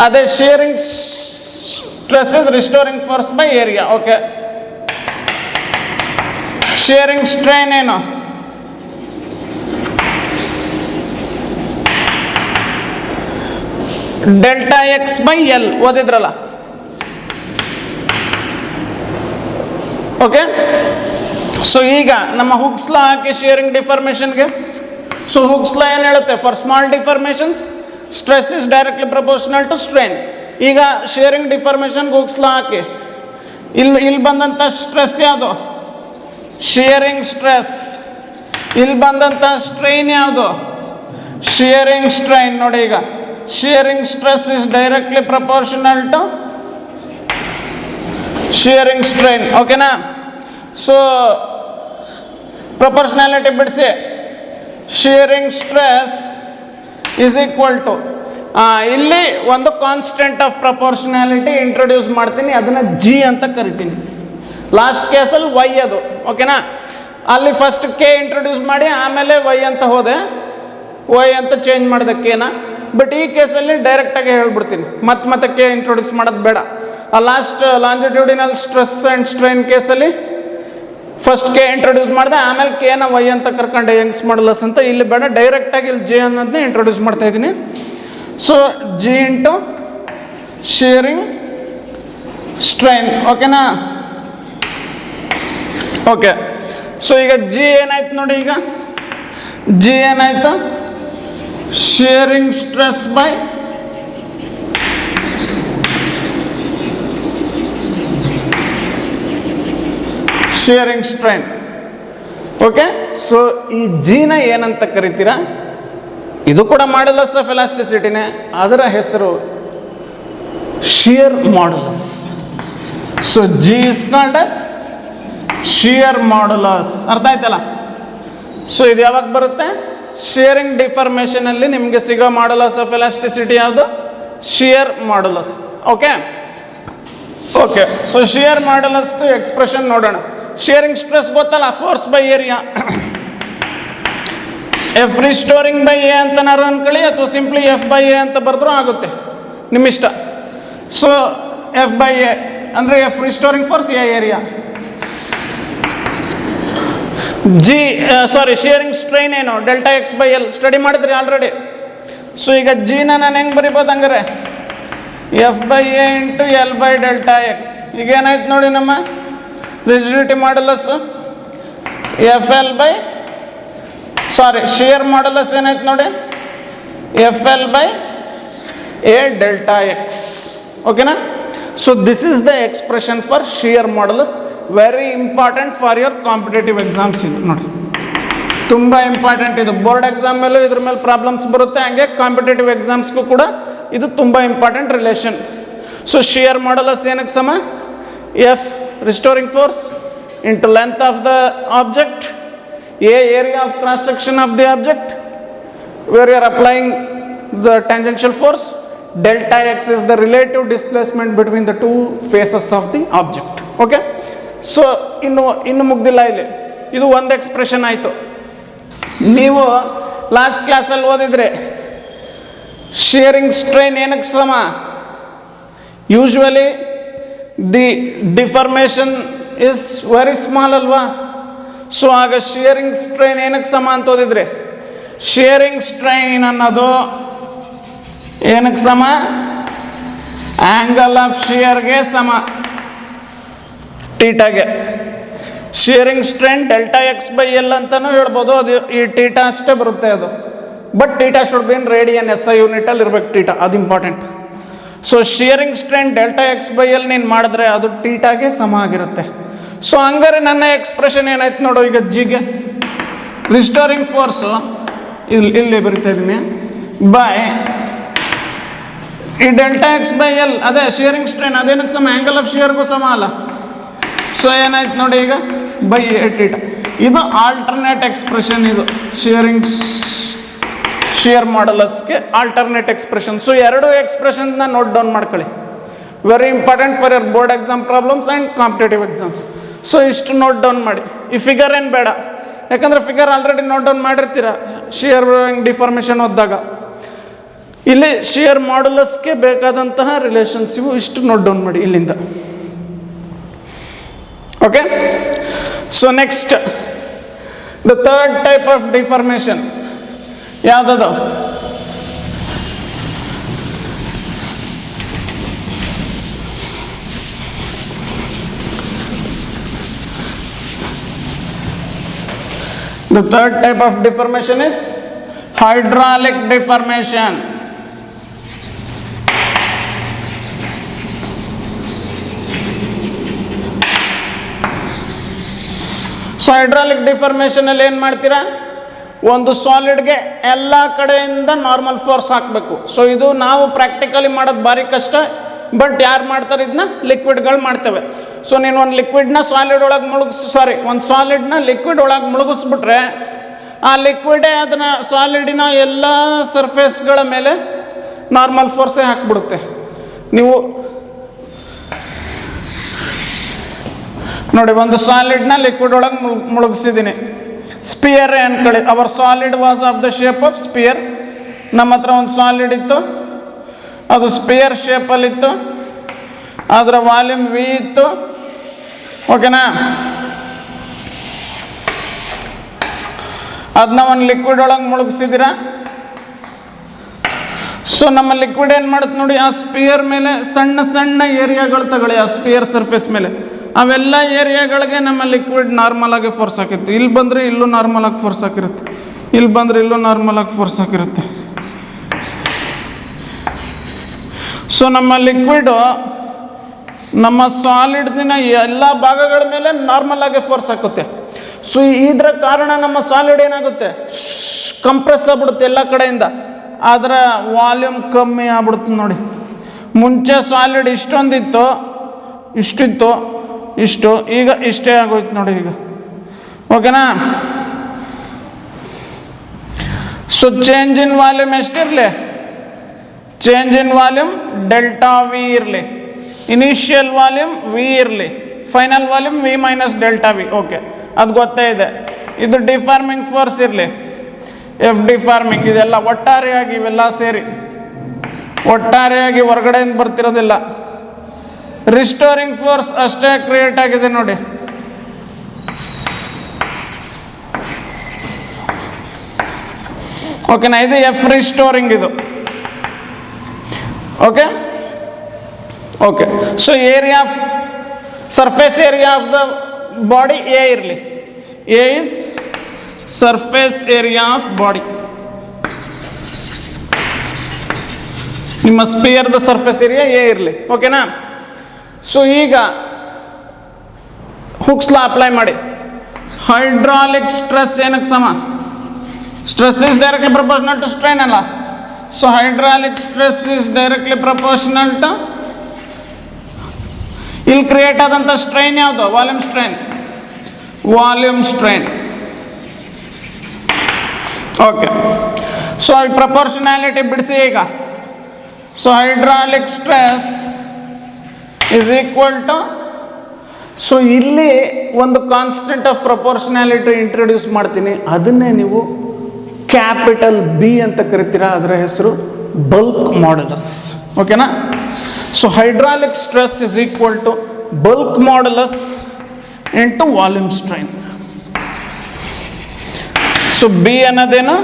ಅದೇ shearing stress is restoring force by area. Okay. Shearing strain ಏನು? ಡೆಲ್ಟಾ ಎಕ್ಸ್ ಬೈ ಎಲ್ ಓದಿದ್ರಲ್ಲ. ಓಕೆ. ಸೊ ಈಗ ನಮ್ಮ ಹುಕ್ಸ್ ಲಾ ಹಾಕಿ ಶಿಯರಿಂಗ್ ಡಿಫಾರ್ಮೇಷನ್ಗೆ. ಸೊ ಹುಕ್ಸ್ ಲಾ ಏನು ಹೇಳುತ್ತೆ? For small deformations stress is directly proportional to strain. ಈಗ shearing ಡಿಫಾರ್ಮೇಷನ್ಗೆ ಹುಕ್ಸ್ ಲಾ ಹಾಕಿ, ಇಲ್ಲಿ ಬಂದಂಥ ಸ್ಟ್ರೆಸ್ ಯಾವುದು? Shearing stress. ಇಲ್ಲಿ ಬಂದಂಥ ಸ್ಟ್ರೈನ್ ಯಾವುದು? Shearing strain. ನೋಡಿ, ಈಗ shearing stress is directly proportional to shearing strain. ಓಕೆನಾ? ಸೊ ಪ್ರಪೋರ್ಷನಾಲಿಟಿ ಬಿಡಿಸಿ, shearing stress is equal to, ಇಲ್ಲಿ ಒಂದು ಕಾನ್ಸ್ಟೆಂಟ್ ಆಫ್ ಪ್ರಪೋರ್ಷನಾಲಿಟಿ ಇಂಟ್ರೊಡ್ಯೂಸ್ ಮಾಡ್ತೀನಿ, ಅದನ್ನು ಜಿ ಅಂತ ಕರಿತೀನಿ. ಲಾಸ್ಟ್ ಕೇಸಲ್ಲಿ ವೈ ಅದು. ಓಕೆನಾ? ಅಲ್ಲಿ ಫಸ್ಟ್ ಕೆ ಇಂಟ್ರೊಡ್ಯೂಸ್ ಮಾಡಿ ಆಮೇಲೆ ವೈ ಅಂತ ಹೋದೆ, ವೈ ಅಂತ ಚೇಂಜ್ ಮಾಡಿದೆ ಕೆನ. ಬಟ್ ಈ ಕೇಸಲ್ಲಿ ಡೈರೆಕ್ಟಾಗಿ ಹೇಳ್ಬಿಡ್ತೀನಿ, ಮತ್ತೆ ಕೆ ಇಂಟ್ರೊಡ್ಯೂಸ್ ಮಾಡೋದು ಬೇಡ. ಆ last longitudinal stress and strain ಕೇಸಲ್ಲಿ ಫಸ್ಟ್ ಕೆ ಇಂಟ್ರೊಡ್ಯೂಸ್ ಮಾಡಿದೆ, ಆಮೇಲೆ ಕೆನ ವೈ ಅಂತ ಕರ್ಕೊಂಡೆ ಯಂಗ್ಸ್ ಮಾಡ್ಯುಲಸ್ ಅಂತ. ಇಲ್ಲಿ ಬೇಡ, ಡೈರೆಕ್ಟಾಗಿ ಇಲ್ಲಿ ಜೆ ಅನ್ನೋದನ್ನೇ ಇಂಟ್ರೊಡ್ಯೂಸ್ ಮಾಡ್ತಾ ಇದ್ದೀನಿ. So G into shearing strain. ಓಕೆನಾ? ಓಕೆ. ಸೊ ಈಗ ಜಿ ಏನಾಯ್ತು ನೋಡಿ, ಈಗ ಜಿ ಏನಾಯ್ತು? Shearing stress by shearing strain. Okay, so ಈ ಜಿನ ಏನಂತ ಕರಿತೀರಾ? ಇದು ಕೂಡ ಮಾಡ್ಯುಲಸ್ ಆಫ್ ಎಲಾಸ್ಟಿಸಿಟಿನೇ, ಅದರ ಹೆಸರು shear modulus. So G is called as shear modulus. ಅರ್ಥ ಆಯ್ತಲ್ಲ? ಸೊ ಇದು ಯಾವಾಗ ಬರುತ್ತೆ? ಶಿಯರಿಂಗ್ ಡಿಫಾರ್ಮೇಷನ್ ಅಲ್ಲಿ ನಿಮಗೆ ಸಿಗೋ ಮಾಡ್ಯುಲಸ್ ಆಫ್ ಎಲಾಸ್ಟಿಸಿಟಿ ಯಾವುದು? Shear modulus. Okay okay, so shear modulus expression ನೋಡೋಣ. ಶಿಯರಿಂಗ್ ಸ್ಟ್ರೆಸ್ ಗೊತ್ತಲ್ಲ, force by area. F restoring by A ಅಂತನಾರು ಅನ್ಕೊಳ್ಳಿ, ಅಥವಾ ಸಿಂಪ್ಲಿ ಎಫ್ ಬೈ ಎ ಅಂತ ಬರೆದ್ರೂ ಆಗುತ್ತೆ, ನಿಮ್ಮ ಇಷ್ಟ. ಸೊ ಎಫ್ ಬೈ ಎ ಅಂದರೆ F restoring force, A area. G shearing strain ಏನು? Delta X by L study ಮಾಡಿದ್ರಿ ಆಲ್ರೆಡಿ. ಸೊ ಈಗ ಜಿನ ನಾನು ಹೆಂಗೆ ಬರಿಬೋದು ಹಂಗಾರೆ? F by A into L by delta X. ಈಗ ಏನಾಯ್ತು ನೋಡಿ, ನಮ್ಮ rigidity modulus F L by shear modulus ಏನಾಯ್ತು ನೋಡಿ, F L by A delta X. ಓಕೆನಾ? So this is the expression for shear modulus. Very important for your competitive exams. ಇದು ನೋಡಿ, ತುಂಬ ಇಂಪಾರ್ಟೆಂಟ್. ಇದು ಬೋರ್ಡ್ ಎಕ್ಸಾಮ್ ಮೇಲೂ ಇದ್ರ ಮೇಲೆ ಪ್ರಾಬ್ಲಮ್ಸ್ ಬರುತ್ತೆ, ಹಾಗೆ ಕಾಂಪಿಟೇಟಿವ್ ಎಕ್ಸಾಮ್ಸ್ಗೂ ಕೂಡ ಇದು ತುಂಬ important relation. So shear modulus ಏನಕ್ಕೆ ಸಮ? F restoring force into length of the object, A area of cross section of the object where you are applying the tangential force, delta X is the relative displacement between the two faces of the object. Okay, so ಇನ್ನು ಮುಗ್ದಿಲ್ಲ ಇಲ್ಲಿ. ಇದು ಒಂದು expression ಆಯಿತು. ನೀವು last ಕ್ಲಾಸಲ್ಲಿ ಓದಿದ್ರೆ shearing strain ಏನಕ್ಕೆ ಸಮ? Usually the deformation is very small ಅಲ್ವಾ? ಸೊ ಆಗ ಶಿಯರಿಂಗ್ ಸ್ಟ್ರೈನ್ ಏನಕ್ಕೆ ಸಮ ಅಂತ ಓದಿದ್ರೆ, ಶಿಯರಿಂಗ್ ಸ್ಟ್ರೈನ್ ಅನ್ನೋದು ಏನಕ್ಕೆ ಸಮ? ಆಂಗಲ್ ಆಫ್ ಶಿಯರ್ಗೆ ಸಮ, ಟೀಟಾಗೆ. Shearing strain delta X by L ಅಂತಲೂ ಹೇಳ್ಬೋದು. ಅದು ಈ ಟೀಟಾ ಅಷ್ಟೇ ಬರುತ್ತೆ ಅದು. But theta should be in radian, S I ಯೂನಿಟಲ್ಲಿ ಇರ್ಬೇಕು ಟೀಟಾ, ಅದು important. So shearing strain delta X by L ನೀನು ಮಾಡಿದ್ರೆ ಅದು ಟೀಟಾಗೆ ಸಮ ಆಗಿರುತ್ತೆ. ಸೊ ಹಂಗಾರೆ ನನ್ನ ಎಕ್ಸ್ಪ್ರೆಷನ್ ಏನಾಯ್ತು ನೋಡು, ಈಗ ಜಿಗೆ ರಿಸ್ಟೋರಿಂಗ್ ಫೋರ್ಸು ಇಲ್ಲಿ ಬರಿತಾ ಇದ್ದೀನಿ ಬೈ ಈ ಡೆಲ್ಟಾ ಎಕ್ಸ್ ಬೈ ಎಲ್, ಅದೇ ಶಿಯರಿಂಗ್ ಸ್ಟ್ರೈನ್ ಅದೇನಕ್ಕೆ ಸಮ? ಆ್ಯಂಗಲ್ ಆಫ್ ಶಿಯರ್ಗೂ ಸಮ ಅಲ್ಲ. ಸೊ ಏನಾಯ್ತು ನೋಡಿ ಈಗ ಬೈ ಎ ಟೀಟಾ. ಇದು ಆಲ್ಟರ್ನೇಟ್ ಎಕ್ಸ್ಪ್ರೆಷನ್. ಇದು ಶಿಯರ್ ಮಾಡ್ಯುಲಸ್ಗೆ ಆಲ್ಟರ್ನೇಟ್ ಎಕ್ಸ್ಪ್ರೆಷನ್. ಸೊ ಎರಡು ಎಕ್ಸ್ಪ್ರೆಷನ್ನ ನೋಟ್ ಡೌನ್ ಮಾಡ್ಕೊಳ್ಳಿ. Very important for your board exam problems and competitive exams. So ಇಷ್ಟು ನೋಟ್ ಡೌನ್ ಮಾಡಿ. ಈ ಫಿಗರ್ ಏನು ಬೇಡ, ಯಾಕಂದರೆ ಫಿಗರ್ ಆಲ್ರೆಡಿ ನೋಟ್ ಡೌನ್ ಮಾಡಿರ್ತೀರ ಶಿಯರ್ ಡಿಫಾರ್ಮೇಷನ್ ಓದಿದಾಗ. ಇಲ್ಲಿ ಶಿಯರ್ ಮಾಡ್ಯುಲಸ್ಗೆ ಬೇಕಾದಂತಹ ರಿಲೇಷನ್ಸ್ ಇವು, ಇಷ್ಟು ನೋಟ್ ಡೌನ್ ಮಾಡಿ ಇಲ್ಲಿಂದ. Okay, so next the third type of deformation ಯಾವುದದು? The third type of deformation is hydraulic deformation. So hydraulic deformation ಅಲ್ಲಿ ಏನು ಮಾಡ್ತೀರಾ? ಒಂದು ಸಾಲಿಡ್ಗೆ ಎಲ್ಲ ಕಡೆಯಿಂದ ನಾರ್ಮಲ್ ಫೋರ್ಸ್ ಹಾಕಬೇಕು. ಸೊ ಇದು ನಾವು ಪ್ರಾಕ್ಟಿಕಲಿ ಮಾಡೋದು ಭಾರಿ ಕಷ್ಟ. ಬಟ್ ಯಾರು ಮಾಡ್ತಾರೆ ಇದನ್ನ? ಲಿಕ್ವಿಡ್ಗಳು ಮಾಡ್ತೇವೆ. ಸೊ ನೀನು ಒಂದು ಲಿಕ್ವಿಡ್ನ ಸಾಲಿಡ್ ಒಳಗೆ ಒಂದು ಸಾಲಿಡ್ನ ಲಿಕ್ವಿಡ್ ಒಳಗೆ ಮುಳುಗಿಸ್ಬಿಟ್ರೆ ಆ ಲಿಕ್ವಿಡೇ ಅದನ್ನು ಸಾಲಿಡಿನ ಎಲ್ಲ ಸರ್ಫೇಸ್ಗಳ ಮೇಲೆ ನಾರ್ಮಲ್ ಫೋರ್ಸೇ ಹಾಕ್ಬಿಡುತ್ತೆ. ನೀವು ನೋಡಿ, ಒಂದು ಸಾಲಿಡ್ನ ಲಿಕ್ವಿಡ್ ಒಳಗೆ ಮುಳುಗಿಸಿದ್ದೀನಿ. ಸ್ಪಿಯರ್ ಅನ್ಕೊಳ್ಳಿ. Our solid was of the shape of sphere. ನಮ್ಮ ಹತ್ರ ಒಂದು ಸಾಲಿಡ್ ಇತ್ತು, ಅದು ಸ್ಪಿಯರ್ ಶೇಪಲ್ಲಿತ್ತು, ಅದರ ವಾಲ್ಯೂಮ್ ವಿ ಇತ್ತು. ಓಕೆನಾ? ಅದನ್ನ ಒಂದು ಲಿಕ್ವಿಡ್ ಒಳಗೆ ಮುಳುಗಿಸಿದ್ದೀರಾ. ಸೊ ನಮ್ಮ ಲಿಕ್ವಿಡ್ ಏನು ಮಾಡುತ್ತೆ ನೋಡಿ, ಆ ಸ್ಪಿಯರ್ ಮೇಲೆ ಸಣ್ಣ ಸಣ್ಣ ಏರಿಯಾಗಳು ತಗೊಳ್ಳಿ, ಆ ಸ್ಪಿಯರ್ ಸರ್ಫೇಸ್ ಮೇಲೆ ಅವೆಲ್ಲ ಏರಿಯಾಗಳಿಗೆ ನಮ್ಮ ಲಿಕ್ವಿಡ್ ನಾರ್ಮಲ್ ಆಗಿ ಫೋರ್ಸ್ ಹಾಕಿರುತ್ತೆ. ಇಲ್ಲಿ ಬಂದರೆ ಇಲ್ಲೂ ನಾರ್ಮಲ್ ಆಗಿ ಫೋರ್ಸ್ ಹಾಕಿರುತ್ತೆ, ಇಲ್ಲಿ ಬಂದರೆ ಇಲ್ಲೂ ನಾರ್ಮಲ್ ಆಗಿ ಫೋರ್ಸ್ ಹಾಕಿರುತ್ತೆ. ಸೊ ನಮ್ಮ ಲಿಕ್ವಿಡು ನಮ್ಮ ಸಾಲಿಡ್ದಿನ ಎಲ್ಲ ಭಾಗಗಳ ಮೇಲೆ ನಾರ್ಮಲ್ ಆಗಿ ಫೋರ್ಸ್ ಹಾಕುತ್ತೆ. ಸೊ ಇದರ ಕಾರಣ ನಮ್ಮ ಸಾಲಿಡ್ ಏನಾಗುತ್ತೆ, ಕಂಪ್ರೆಸ್ ಆಗ್ಬಿಡುತ್ತೆ ಎಲ್ಲ ಕಡೆಯಿಂದ, ಅದರ ವಾಲ್ಯೂಮ್ ಕಮ್ಮಿ ಆಗ್ಬಿಡುತ್ತೆ. ನೋಡಿ, ಮುಂಚೆ ಸಾಲಿಡ್ ಇಷ್ಟೊಂದಿತ್ತು, ಇಷ್ಟಿತ್ತು, ಇಷ್ಟು, ಈಗ ಇಷ್ಟೇ ಆಗೋಯ್ತು ನೋಡಿ ಈಗ. ಓಕೆನಾ? ಸೊ ಚೇಂಜ್ ಇನ್ ವಾಲ್ಯೂಮ್ ಎಷ್ಟಿರಲಿ, change in volume delta V ಇರಲಿ, ಇನಿಷಿಯಲ್ ವಾಲ್ಯೂಮ್ ವಿ ಇರಲಿ, final volume V minus delta V. Okay, ಅದು ಗೊತ್ತೇ ಇದೆ. ಇದು ಡಿಫಾರ್ಮಿಂಗ್ ಫೋರ್ಸ್ ಇರಲಿ, ಎಫ್ ಡಿಫಾರ್ಮಿಂಗ್. ಇದೆಲ್ಲ ಒಟ್ಟಾರೆಯಾಗಿ ಇವೆಲ್ಲ ಸೇರಿ ಒಟ್ಟಾರೆಯಾಗಿ ಹೊರಗಡೆಯಿಂದ ಬರ್ತಿರೋದಿಲ್ಲ. ರಿಸ್ಟೋರಿಂಗ್ ಫೋರ್ಸ್ ಅಷ್ಟೇ ಕ್ರಿಯೇಟ್ ಆಗಿದೆ ನೋಡಿ. ಓಕೆನಾ? ಇದು ಎಫ್ ರಿಸ್ಟೋರಿಂಗ್ ಇದು. Okay okay. So area of surface area of the body A ಇರಲಿ. A is surface area of body. ನಿಮ್ಮ ಸ್ಪಿಯರ್ದ ಸರ್ಫೇಸ್ ಏರಿಯಾ ಎ ಇರಲಿ. ಓಕೆನಾ? ಸೊ ಈಗ ಹುಕ್ಸ್ ಲಾ ಅಪ್ಲೈ ಮಾಡಿ. ಹೈಡ್ರಾಲಿಕ್ ಸ್ಟ್ರೆಸ್ ಏನಕ್ಕೆ ಸಮ? Stress is directly proportional to strain ಅಲ್ಲ. So hydraulic stress is directly proportional to ಇಲ್ಲಿ ಕ್ರಿಯೇಟ್ ಆದಂಥ ಸ್ಟ್ರೈನ್ ಯಾವುದು? Volume strain. Volume strain. Okay. So ಈ ಪ್ರಪೋರ್ಷನಾಲಿಟಿ ಬಿಡಿಸಿ ಈಗ. So hydraulic stress is equal to, so ಇಲ್ಲಿ ಒಂದು ಕಾನ್ಸ್ಟೆಂಟ್ ಆಫ್ ಪ್ರಪೋರ್ಷನಾಲಿಟಿ ಇಂಟ್ರೊಡ್ಯೂಸ್ ಮಾಡ್ತೀನಿ, ಅದನ್ನೇ ನೀವು ಕ್ಯಾಪಿಟಲ್ ಬಿ ಅಂತ ಕರಿತೀರಾ. ಅದರ ಹೆಸರು ಬಲ್ಕ್ ಮಾಡ್ಯುಲಸ್. ಓಕೆನಾ? So hydraulic stress is equal to bulk modulus into volume strain. So B ಅನ್ನೋದೇನು?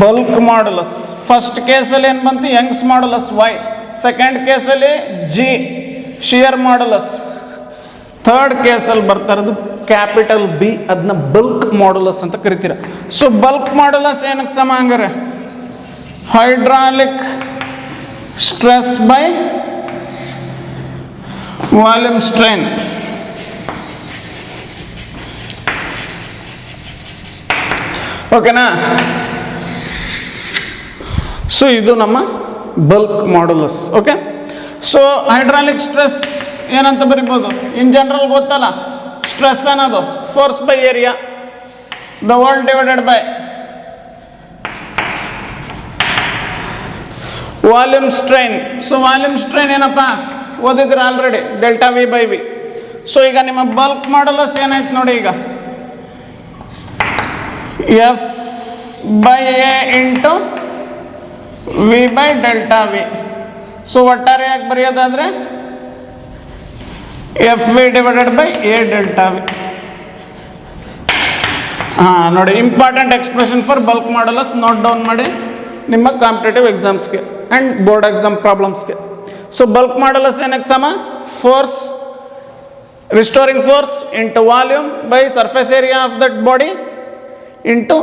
Bulk modulus. ಫಸ್ಟ್ ಕೇಸಲ್ಲಿ ಏನು ಬಂತು? Young's modulus Y. ಸೆಕೆಂಡ್ ಕೇಸಲ್ಲಿ ಜಿ ಶಿಯರ್ ಮಾಡ್ಯುಲಸ್. ಥರ್ಡ್ ಕೇಸಲ್ಲಿ ಬರ್ತಾ ಇರೋದು ಕ್ಯಾಪಿಟಲ್ ಬಿ, ಅದನ್ನ ಬಲ್ಕ್ ಮಾಡ್ಯುಲಸ್ ಅಂತ ಕರಿತೀರ. ಸೊ ಬಲ್ಕ್ ಮಾಡ್ಯುಲಸ್ ಏನಕ್ಕೆ ಸಮ ಹಂಗಾರೆ? Hydraulic stress by volume strain. ಓಕೆನಾ? ಸೊ ಇದು ನಮ್ಮ bulk modulus. Okay. So hydraulic stress ಏನಂತ ಬರಿಬೋದು? ಇನ್ ಜನರಲ್ ಗೊತ್ತಲ್ಲ, ಸ್ಟ್ರೆಸ್ ಅನ್ನೋದು force by area, the world divided by volume strain. So volume strain ಏನಪ್ಪ ಓದಿದ್ರೆ already, delta V by V. So ಈಗ ನಿಮ್ಮ ಬಲ್ಕ್ ಮಾಡ್ಯುಲಸ್ ಏನಾಯ್ತು ನೋಡಿ, ಈಗ F by A into V by delta V. So ಒಟ್ಟಾರೆಯಾಗಿ ಬರೆಯೋದಾದ್ರೆ F V divided by A delta V. ಹಾಂ ನೋಡಿ, important expression for bulk modulus note down ಮಾಡಿ ನಿಮ್ಮ ಕಾಂಪಿಟೇಟಿವ್ ಎಕ್ಸಾಮ್ಸ್ಗೆ ಆ್ಯಂಡ್ ಬೋರ್ಡ್ ಎಕ್ಸಾಮ್ ಪ್ರಾಬ್ಲಮ್ಸ್ಗೆ. ಸೊ ಬಲ್ಕ್ ಮಾಡ್ಯುಲಸ್ ಏನಕ್ಕೆ ಸಮ? Force, restoring force into volume by surface area of that body into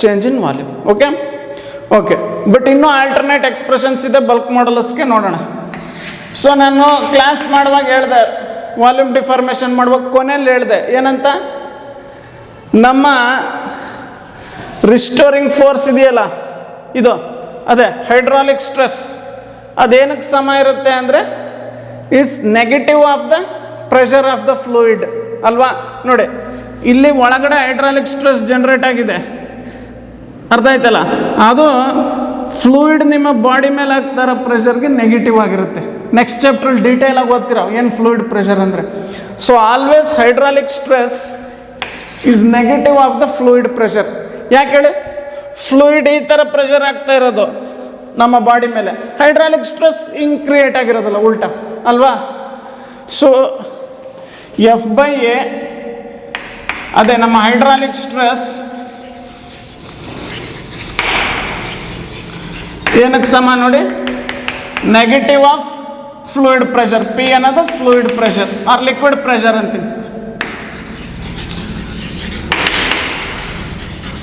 change in volume. Okay okay. But ಇನ್ನೂ alternate expressions ಇದೆ bulk ಮಾಡ್ಯುಲಸ್ಗೆ, ನೋಡೋಣ. So ನಾನು ಕ್ಲಾಸ್ ಮಾಡುವಾಗ ಹೇಳಿದೆ, ವಾಲ್ಯೂಮ್ ಡಿಫಾರ್ಮೇಷನ್ ಮಾಡುವಾಗ ಕೊನೆಯಲ್ಲಿ ಹೇಳಿದೆ ಏನಂತ, ನಮ್ಮ ರಿಸ್ಟೋರಿಂಗ್ ಫೋರ್ಸ್ ಇದೆಯಲ್ಲ, ಇದು ಅದೇ ಹೈಡ್ರಾಲಿಕ್ ಸ್ಟ್ರೆಸ್, ಅದೇನಕ್ಕೆ ಸಮ ಇರುತ್ತೆ ಅಂದರೆ is negative of the pressure of the fluid ಅಲ್ವಾ. ನೋಡಿ, ಇಲ್ಲಿ ಒಳಗಡೆ ಹೈಡ್ರಾಲಿಕ್ ಸ್ಟ್ರೆಸ್ ಜನರೇಟ್ ಆಗಿದೆ, ಅರ್ಥ ಆಯ್ತಲ್ಲ, ಅದು ಫ್ಲೂಯಿಡ್ ನಿಮ್ಮ ಬಾಡಿ ಮೇಲೆ ಆಗ್ತಾರ ಪ್ರೆಷರ್ಗೆ ನೆಗೆಟಿವ್ ಆಗಿರುತ್ತೆ. ನೆಕ್ಸ್ಟ್ ಚಾಪ್ಟ್ರಲ್ಲಿ ಡೀಟೇಲ್ ಆಗಿ ಓದ್ತೀರ ಏನು ಫ್ಲೂಯಿಡ್ ಪ್ರೆಷರ್ ಅಂದರೆ. So always hydraulic stress is negative of the fluid pressure. ಯಾಕೆ ಹೇಳಿ? ಫ್ಲೂಯಿಡ್ ಈ ಥರ ಪ್ರೆಷರ್ ಆಗ್ತಾ ಇರೋದು ನಮ್ಮ ಬಾಡಿ ಮೇಲೆ, ಹೈಡ್ರಾಲಿಕ್ ಸ್ಟ್ರೆಸ್ ಹಿಂಗೆ ಕ್ರಿಯೇಟ್ ಆಗಿರೋದಲ್ಲ, ಉಲ್ಟಾ ಅಲ್ವಾ. ಸೊ ಎಫ್ ಬೈ ಎ ಅದೇ ನಮ್ಮ ಹೈಡ್ರಾಲಿಕ್ ಸ್ಟ್ರೆಸ್ ಏನಕ್ಕೆ ಸಮ ನೋಡಿ? Negative of fluid pressure. P ಅನ್ನೋದು fluid pressure or liquid pressure ಅಂತೀವಿ.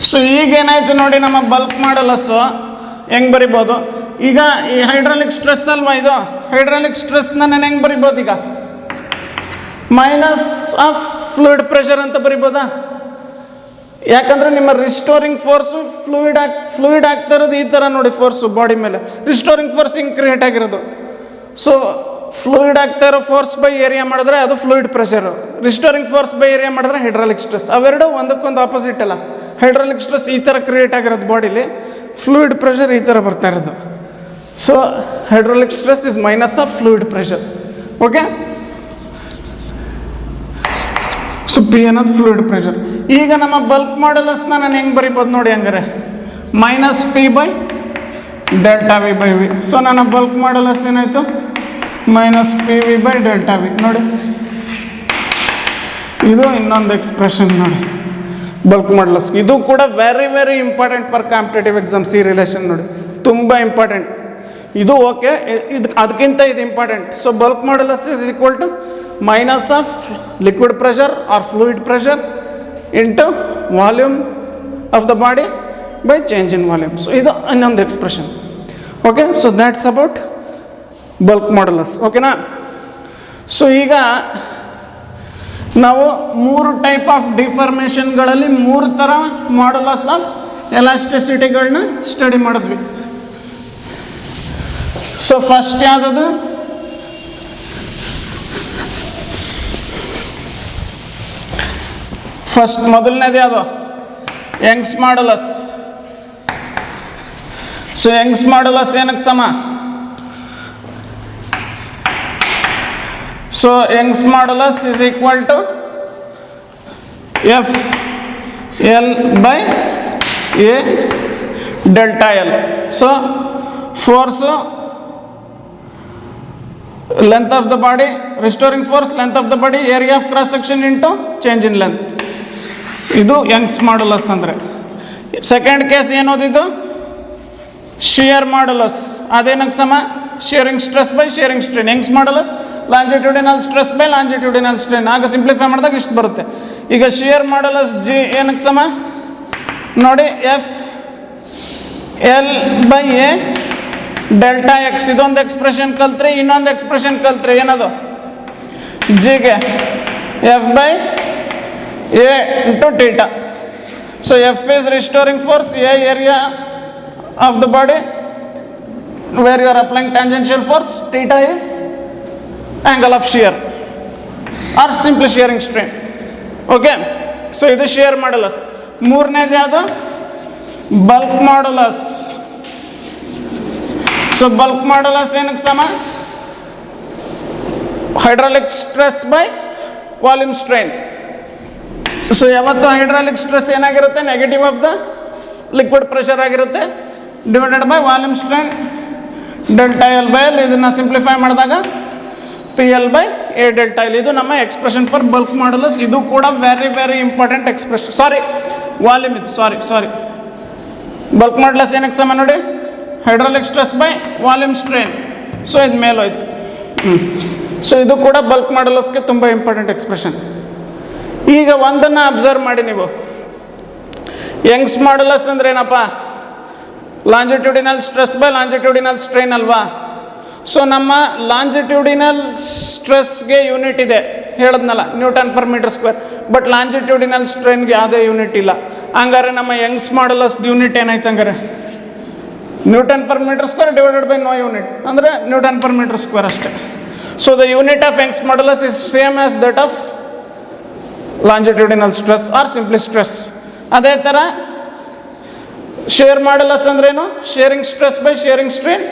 ಸೊ ಈಗ ಏನಾಯ್ತು ನೋಡಿ, ನಮ್ಮ ಬಲ್ಕ್ ಮಾಡ್ಯುಲಸ್ ಹೆಂಗೆ ಬರಿಬೋದು? ಈಗ ಈ ಹೈಡ್ರಾಲಿಕ್ ಸ್ಟ್ರೆಸ್ ಅಲ್ವಾ ಇದು, ಹೈಡ್ರಾಲಿಕ್ ಸ್ಟ್ರೆಸ್ನ ನಾನು ಹೆಂಗೆ ಬರಿಬೋದು ಈಗ ಮೈನಸ್ ಆಫ್ ಫ್ಲೂಯಿಡ್ ಪ್ರೆಷರ್ ಅಂತ ಬರಿಬೋದಾ? ಯಾಕಂದರೆ ನಿಮ್ಮ ರಿಸ್ಟೋರಿಂಗ್ ಫೋರ್ಸು ಫ್ಲೂಯಿಡ್ ಆಗ್ತಾ ಇರೋದು ಈ ಥರ ನೋಡಿ, ಫೋರ್ಸು ಬಾಡಿ ಮೇಲೆ ರಿಸ್ಟೋರಿಂಗ್ ಫೋರ್ಸ್ ಹಿಂಗೆ ಕ್ರಿಯೇಟ್ ಆಗಿರೋದು. ಸೊ ಫ್ಲೂಯಿಡ್ ಆಗ್ತಾ ಇರೋ ಫೋರ್ಸ್ ಬೈ ಏರಿಯಾ ಮಾಡಿದ್ರೆ ಅದು fluid pressure, restoring force by area ಮಾಡಿದ್ರೆ ಹೈಡ್ರಾಲಿಕ್ ಸ್ಟ್ರೆಸ್. ಅವೆರಡು ಒಂದಕ್ಕೊಂದು ಆಪೋಸಿಟ್ ಅಲ್ಲ. ಹೈಡ್ರಾಲಿಕ್ ಸ್ಟ್ರೆಸ್ ಈ ಥರ ಕ್ರಿಯೇಟ್ ಆಗಿರೋದು ಬಾಡಿಲಿ, ಫ್ಲೂಯಿಡ್ ಪ್ರೆಷರ್ ಈ ಥರ ಬರ್ತಾ ಇರೋದು. So hydraulic stress is minus of fluid pressure. Okay, so P ಅನ್ನೋದು ಫ್ಲೂಯಿಡ್ ಪ್ರೆಷರ್. ಈಗ ನಮ್ಮ ಬಲ್ಕ್ ಮಾಡ್ಯುಲಸ್ನ ನಾನು ಹೆಂಗೆ ಬರಿಬೋದು ನೋಡಿ, ಹಂಗಾರೆ minus P by delta V by V. So ನನ್ನ ಬಲ್ಕ್ ಮಾಡ್ಯುಲಸ್ ಏನಾಯಿತು minus P V by delta V. ನೋಡಿ ಇದು ಇನ್ನೊಂದು ಎಕ್ಸ್ಪ್ರೆಷನ್ ನೋಡಿ ಬಲ್ಕ್ ಮಾಡ್ಯುಲಸ್. ಇದು ಕೂಡ very very important for competitive exams. ಈ ರಿಲೇಷನ್ ನೋಡಿ ತುಂಬ ಇಂಪಾರ್ಟೆಂಟ್. ಇದು ಓಕೆ, ಇದು ಅದಕ್ಕಿಂತ ಇದು important. So bulk modulus is equal to minus of liquid pressure or fluid pressure into volume of the body by change in volume. So ಇದು ಇನ್ನೊಂದು expression. Okay, so that's about bulk modulus. ಓಕೆನಾ? So ಈಗ ನಾವು 3 type of ಡಿಫಾರ್ಮೇಷನ್ಗಳಲ್ಲಿ 3 ಥರ modulus of ಎಲಾಸ್ಟಿಸಿಟಿಗಳನ್ನ study ಮಾಡಿದ್ವಿ. So first ಯಾವುದದು? ಫಸ್ಟ್ ಮೊದಲನೇದು ಯಾವುದು? Young's modulus. So Young's modulus ಏನಕ್ಕೆ ಸಮ? So Young's modulus is equal to F L by A delta L. So force length of the body, restoring force, length of the body, area of cross section into change in length. ಇದು Young's modulus ಅಂದರೆ. Second case ಏನೋದಿದು shear modulus. ಅದೇನಕ್ಕೆ ಸಮ? Shearing stress by shearing strain. Young's modulus longitudinal stress by longitudinal strain. ಆಗ simplify ಮಾಡಿದಾಗ ಇಷ್ಟು ಬರುತ್ತೆ. ಈಗ ಶಿಯರ್ ಮಾಡ್ಯುಲಸ್ ಜಿ ಏನಕ್ಕೆ ಸಮ ನೋಡಿ? F L by A delta x. ಇದೊಂದು ಎಕ್ಸ್ಪ್ರೆಷನ್ ಕಲ್ತ್ರಿ, ಇನ್ನೊಂದು ಎಕ್ಸ್ಪ್ರೆಷನ್ ಕಲ್ತ್ರಿ. ಏನದು? ಜಿಗೆ F by A into theta. So F is restoring force, A area of the body where you are applying tangential force, theta is angle of shear or simply shearing strain. Okay, so ಇದು shear modulus. ಮೂರನೇದು ಯಾವುದು? Bulk modulus. So bulk modulus ಏನಕ್ಕೆ ಸಮ? Hydraulic stress by volume strain. So ಯಾವತ್ತು hydraulic stress ಏನಾಗಿರುತ್ತೆ? Negative of the liquid pressure ಆಗಿರುತ್ತೆ, divided by volume strain delta L by L. ಇದನ್ನು simplify ಮಾಡಿದಾಗ P L by A delta L. ಇದು ನಮ್ಮ expression for bulk modulus. ಇದು ಕೂಡ very very important expression. Volume ಇದು sorry bulk modulus ಏನಕ್ಕೆ ಸಮ ನೋಡಿ? Hydraulic stress by volume strain. So ಇದು ಮೇಲೋಯ್ತು. ಸೊ ಇದು ಕೂಡ ಬಲ್ಕ್ ಮಾಡ್ಯುಲಸ್ಗೆ ತುಂಬ ಇಂಪಾರ್ಟೆಂಟ್ ಎಕ್ಸ್ಪ್ರೆಷನ್. ಈಗ ಒಂದನ್ನು ಅಬ್ಸರ್ವ್ ಮಾಡಿ ನೀವು, ಯಂಗ್ಸ್ ಮಾಡ್ಯುಲಸ್ ಅಂದ್ರೆ ಏನಪ್ಪ? Longitudinal stress by longitudinal strain ಅಲ್ವಾ? ಸೊ ನಮ್ಮ ಲಾಂಜಿಟ್ಯೂಡಿನಲ್ ಸ್ಟ್ರೆಸ್ಗೆ ಯೂನಿಟ್ ಇದೆ ಹೇಳಿದ್ನಲ್ಲ, newton per metre square. But longitudinal ಸ್ಟ್ರೈನ್ಗೆ ಯಾವುದೇ ಯೂನಿಟ್ ಇಲ್ಲ. ಹಂಗಾರೆ ನಮ್ಮ ಯಂಗ್ಸ್ ಮಾಡ್ಯುಲಸ್ ಯೂನಿಟ್ ಏನಾಯ್ತು? ಹಂಗಾರೆ newton per metre square divided by no unit, ಅಂದರೆ ನ್ಯೂಟನ್ ಪರ್ ಮೀಟರ್ ಸ್ಕ್ವೇರ್ ಅಷ್ಟೇ. So the unit of Young's modulus is same as that of longitudinal stress or simply stress. ಅದೇ ಥರ shear modulus ಅಂದ್ರೇನು? Shearing stress by shearing strain.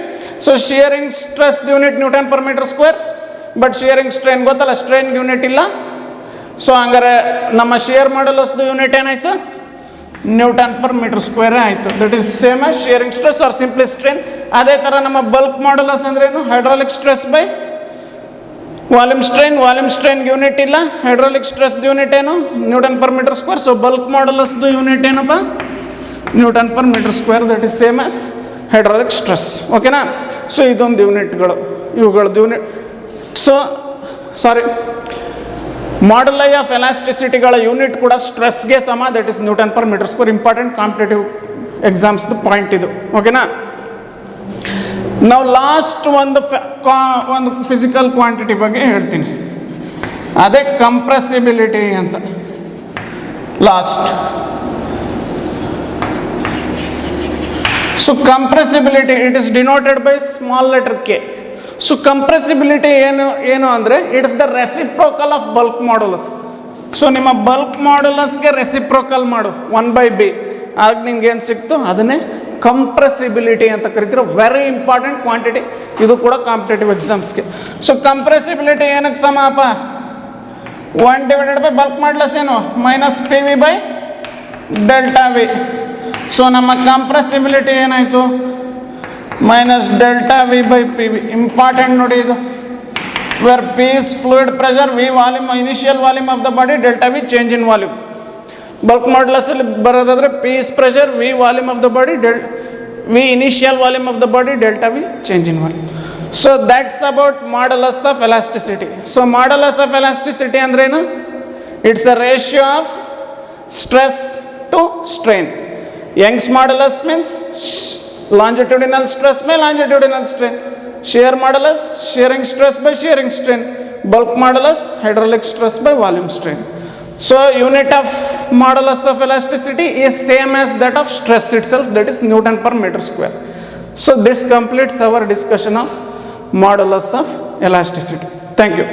So shearing stress unit newton per metre square, but shearing strain ಗೊತ್ತಲ್ಲ, strain unit ಇಲ್ಲ. So ಹಂಗಾರೆ ನಮ್ಮ shear ಮಾಡ್ಯುಲಸ್ದು unit ಏನಾಯಿತು? Newton per metre ಸ್ಕ್ವೇರೇ ಆಯಿತು. That is same as shearing stress or simply strain. ಅದೇ ಥರ ನಮ್ಮ ಬಲ್ಕ್ ಮಾಡ್ಯುಲಸ್ ಅಂದ್ರೇನು? Hydraulic stress by volume strain unit ಇಲ್ಲ, ಹೈಡ್ರಾಲಿಕ್ ಸ್ಟ್ರೆಸ್ ಯೂನಿಟ್ ಏನು? Newton per metre square. So bulk ಮಾಡ್ಯುಲಸ್ದು ಯೂನಿಟ್ ಏನಪ್ಪ? Newton per metre square. That is same as hydraulic stress. ಓಕೆನಾ? So ಇದೊಂದು ಯೂನಿಟ್ಗಳು, ಇವುಗಳದ್ದು ಯೂನಿಟ್. ಸೊ ಮಾಡ್ಯುಲೈ ಆಫ್ ಎಲಾಸ್ಟಿಸಿಟಿಗಳ unit ಕೂಡ ಸ್ಟ್ರೆಸ್ಗೆ ಸಮ. That is newton per metre square. Important competitive ಎಕ್ಸಾಮ್ಸ್ದು ಪಾಯಿಂಟ್ ಇದು. ಓಕೆನಾ? ನಾವು ಲಾಸ್ಟ್ ಒಂದು ಫಿಸಿಕಲ್ ಕ್ವಾಂಟಿಟಿ ಬಗ್ಗೆ ಹೇಳ್ತೀನಿ, ಅದೇ ಕಂಪ್ರೆಸಿಬಿಲಿಟಿ ಅಂತ. Last so compressibility it is denoted by small letter K. So compressibility ಏನು ಅಂದರೆ it's the reciprocal of bulk modulus. So ನಿಮ್ಮ ಬಲ್ಕ್ ಮಾಡ್ಯುಲಸ್ಗೆ ರೆಸಿಪ್ರೋಕಲ್ ಮಾಡು 1/b, ಆಗ ನಿಮ್ಗೆ ಏನು ಸಿಕ್ತು ಅದನ್ನೇ ಕಂಪ್ರೆಸಿಬಿಲಿಟಿ ಅಂತ ಕರಿತೀರೋ. ವೆರಿ ಇಂಪಾರ್ಟೆಂಟ್ ಕ್ವಾಂಟಿಟಿ ಇದು ಕೂಡ ಕಾಂಪಿಟೇಟಿವ್ ಎಕ್ಸಾಮ್ಸ್ಗೆ. ಸೊ ಕಂಪ್ರೆಸಿಬಿಲಿಟಿ ಏನಕ್ಕೆ ಸಮಪ್ಪ? 1 / ಬಲ್ಕ್ ಮಾಡ್ಯುಲಸ್ ಏನು -PV/ΔV. ಸೊ ನಮ್ಮ ಕಂಪ್ರೆಸಿಬಿಲಿಟಿ ಏನಾಯಿತು? -ΔV/PV. ಇಂಪಾರ್ಟೆಂಟ್ ನೋಡಿ ಇದು. Where P is fluid pressure, V volume, initial volume of the body, ΔV change in volume. Bulk ಮಾಡ್ಯುಲಸಲ್ಲಿ ಬರೋದಾದರೆ P is pressure, V volume of the body, V initial volume of the body, ΔV change in volume. So that's about modulus of elasticity. So modulus of elasticity ಅಂದ್ರೇನು? It's a ratio of stress to strain. Young's modulus means longitudinal stress by longitudinal strain, shear modulus shearing stress by shearing strain, bulk modulus hydraulic stress by volume strain. So unit of modulus of elasticity is same as that of stress itself, that is Newton per meter square. So this completes our discussion of modulus of elasticity. Thank you.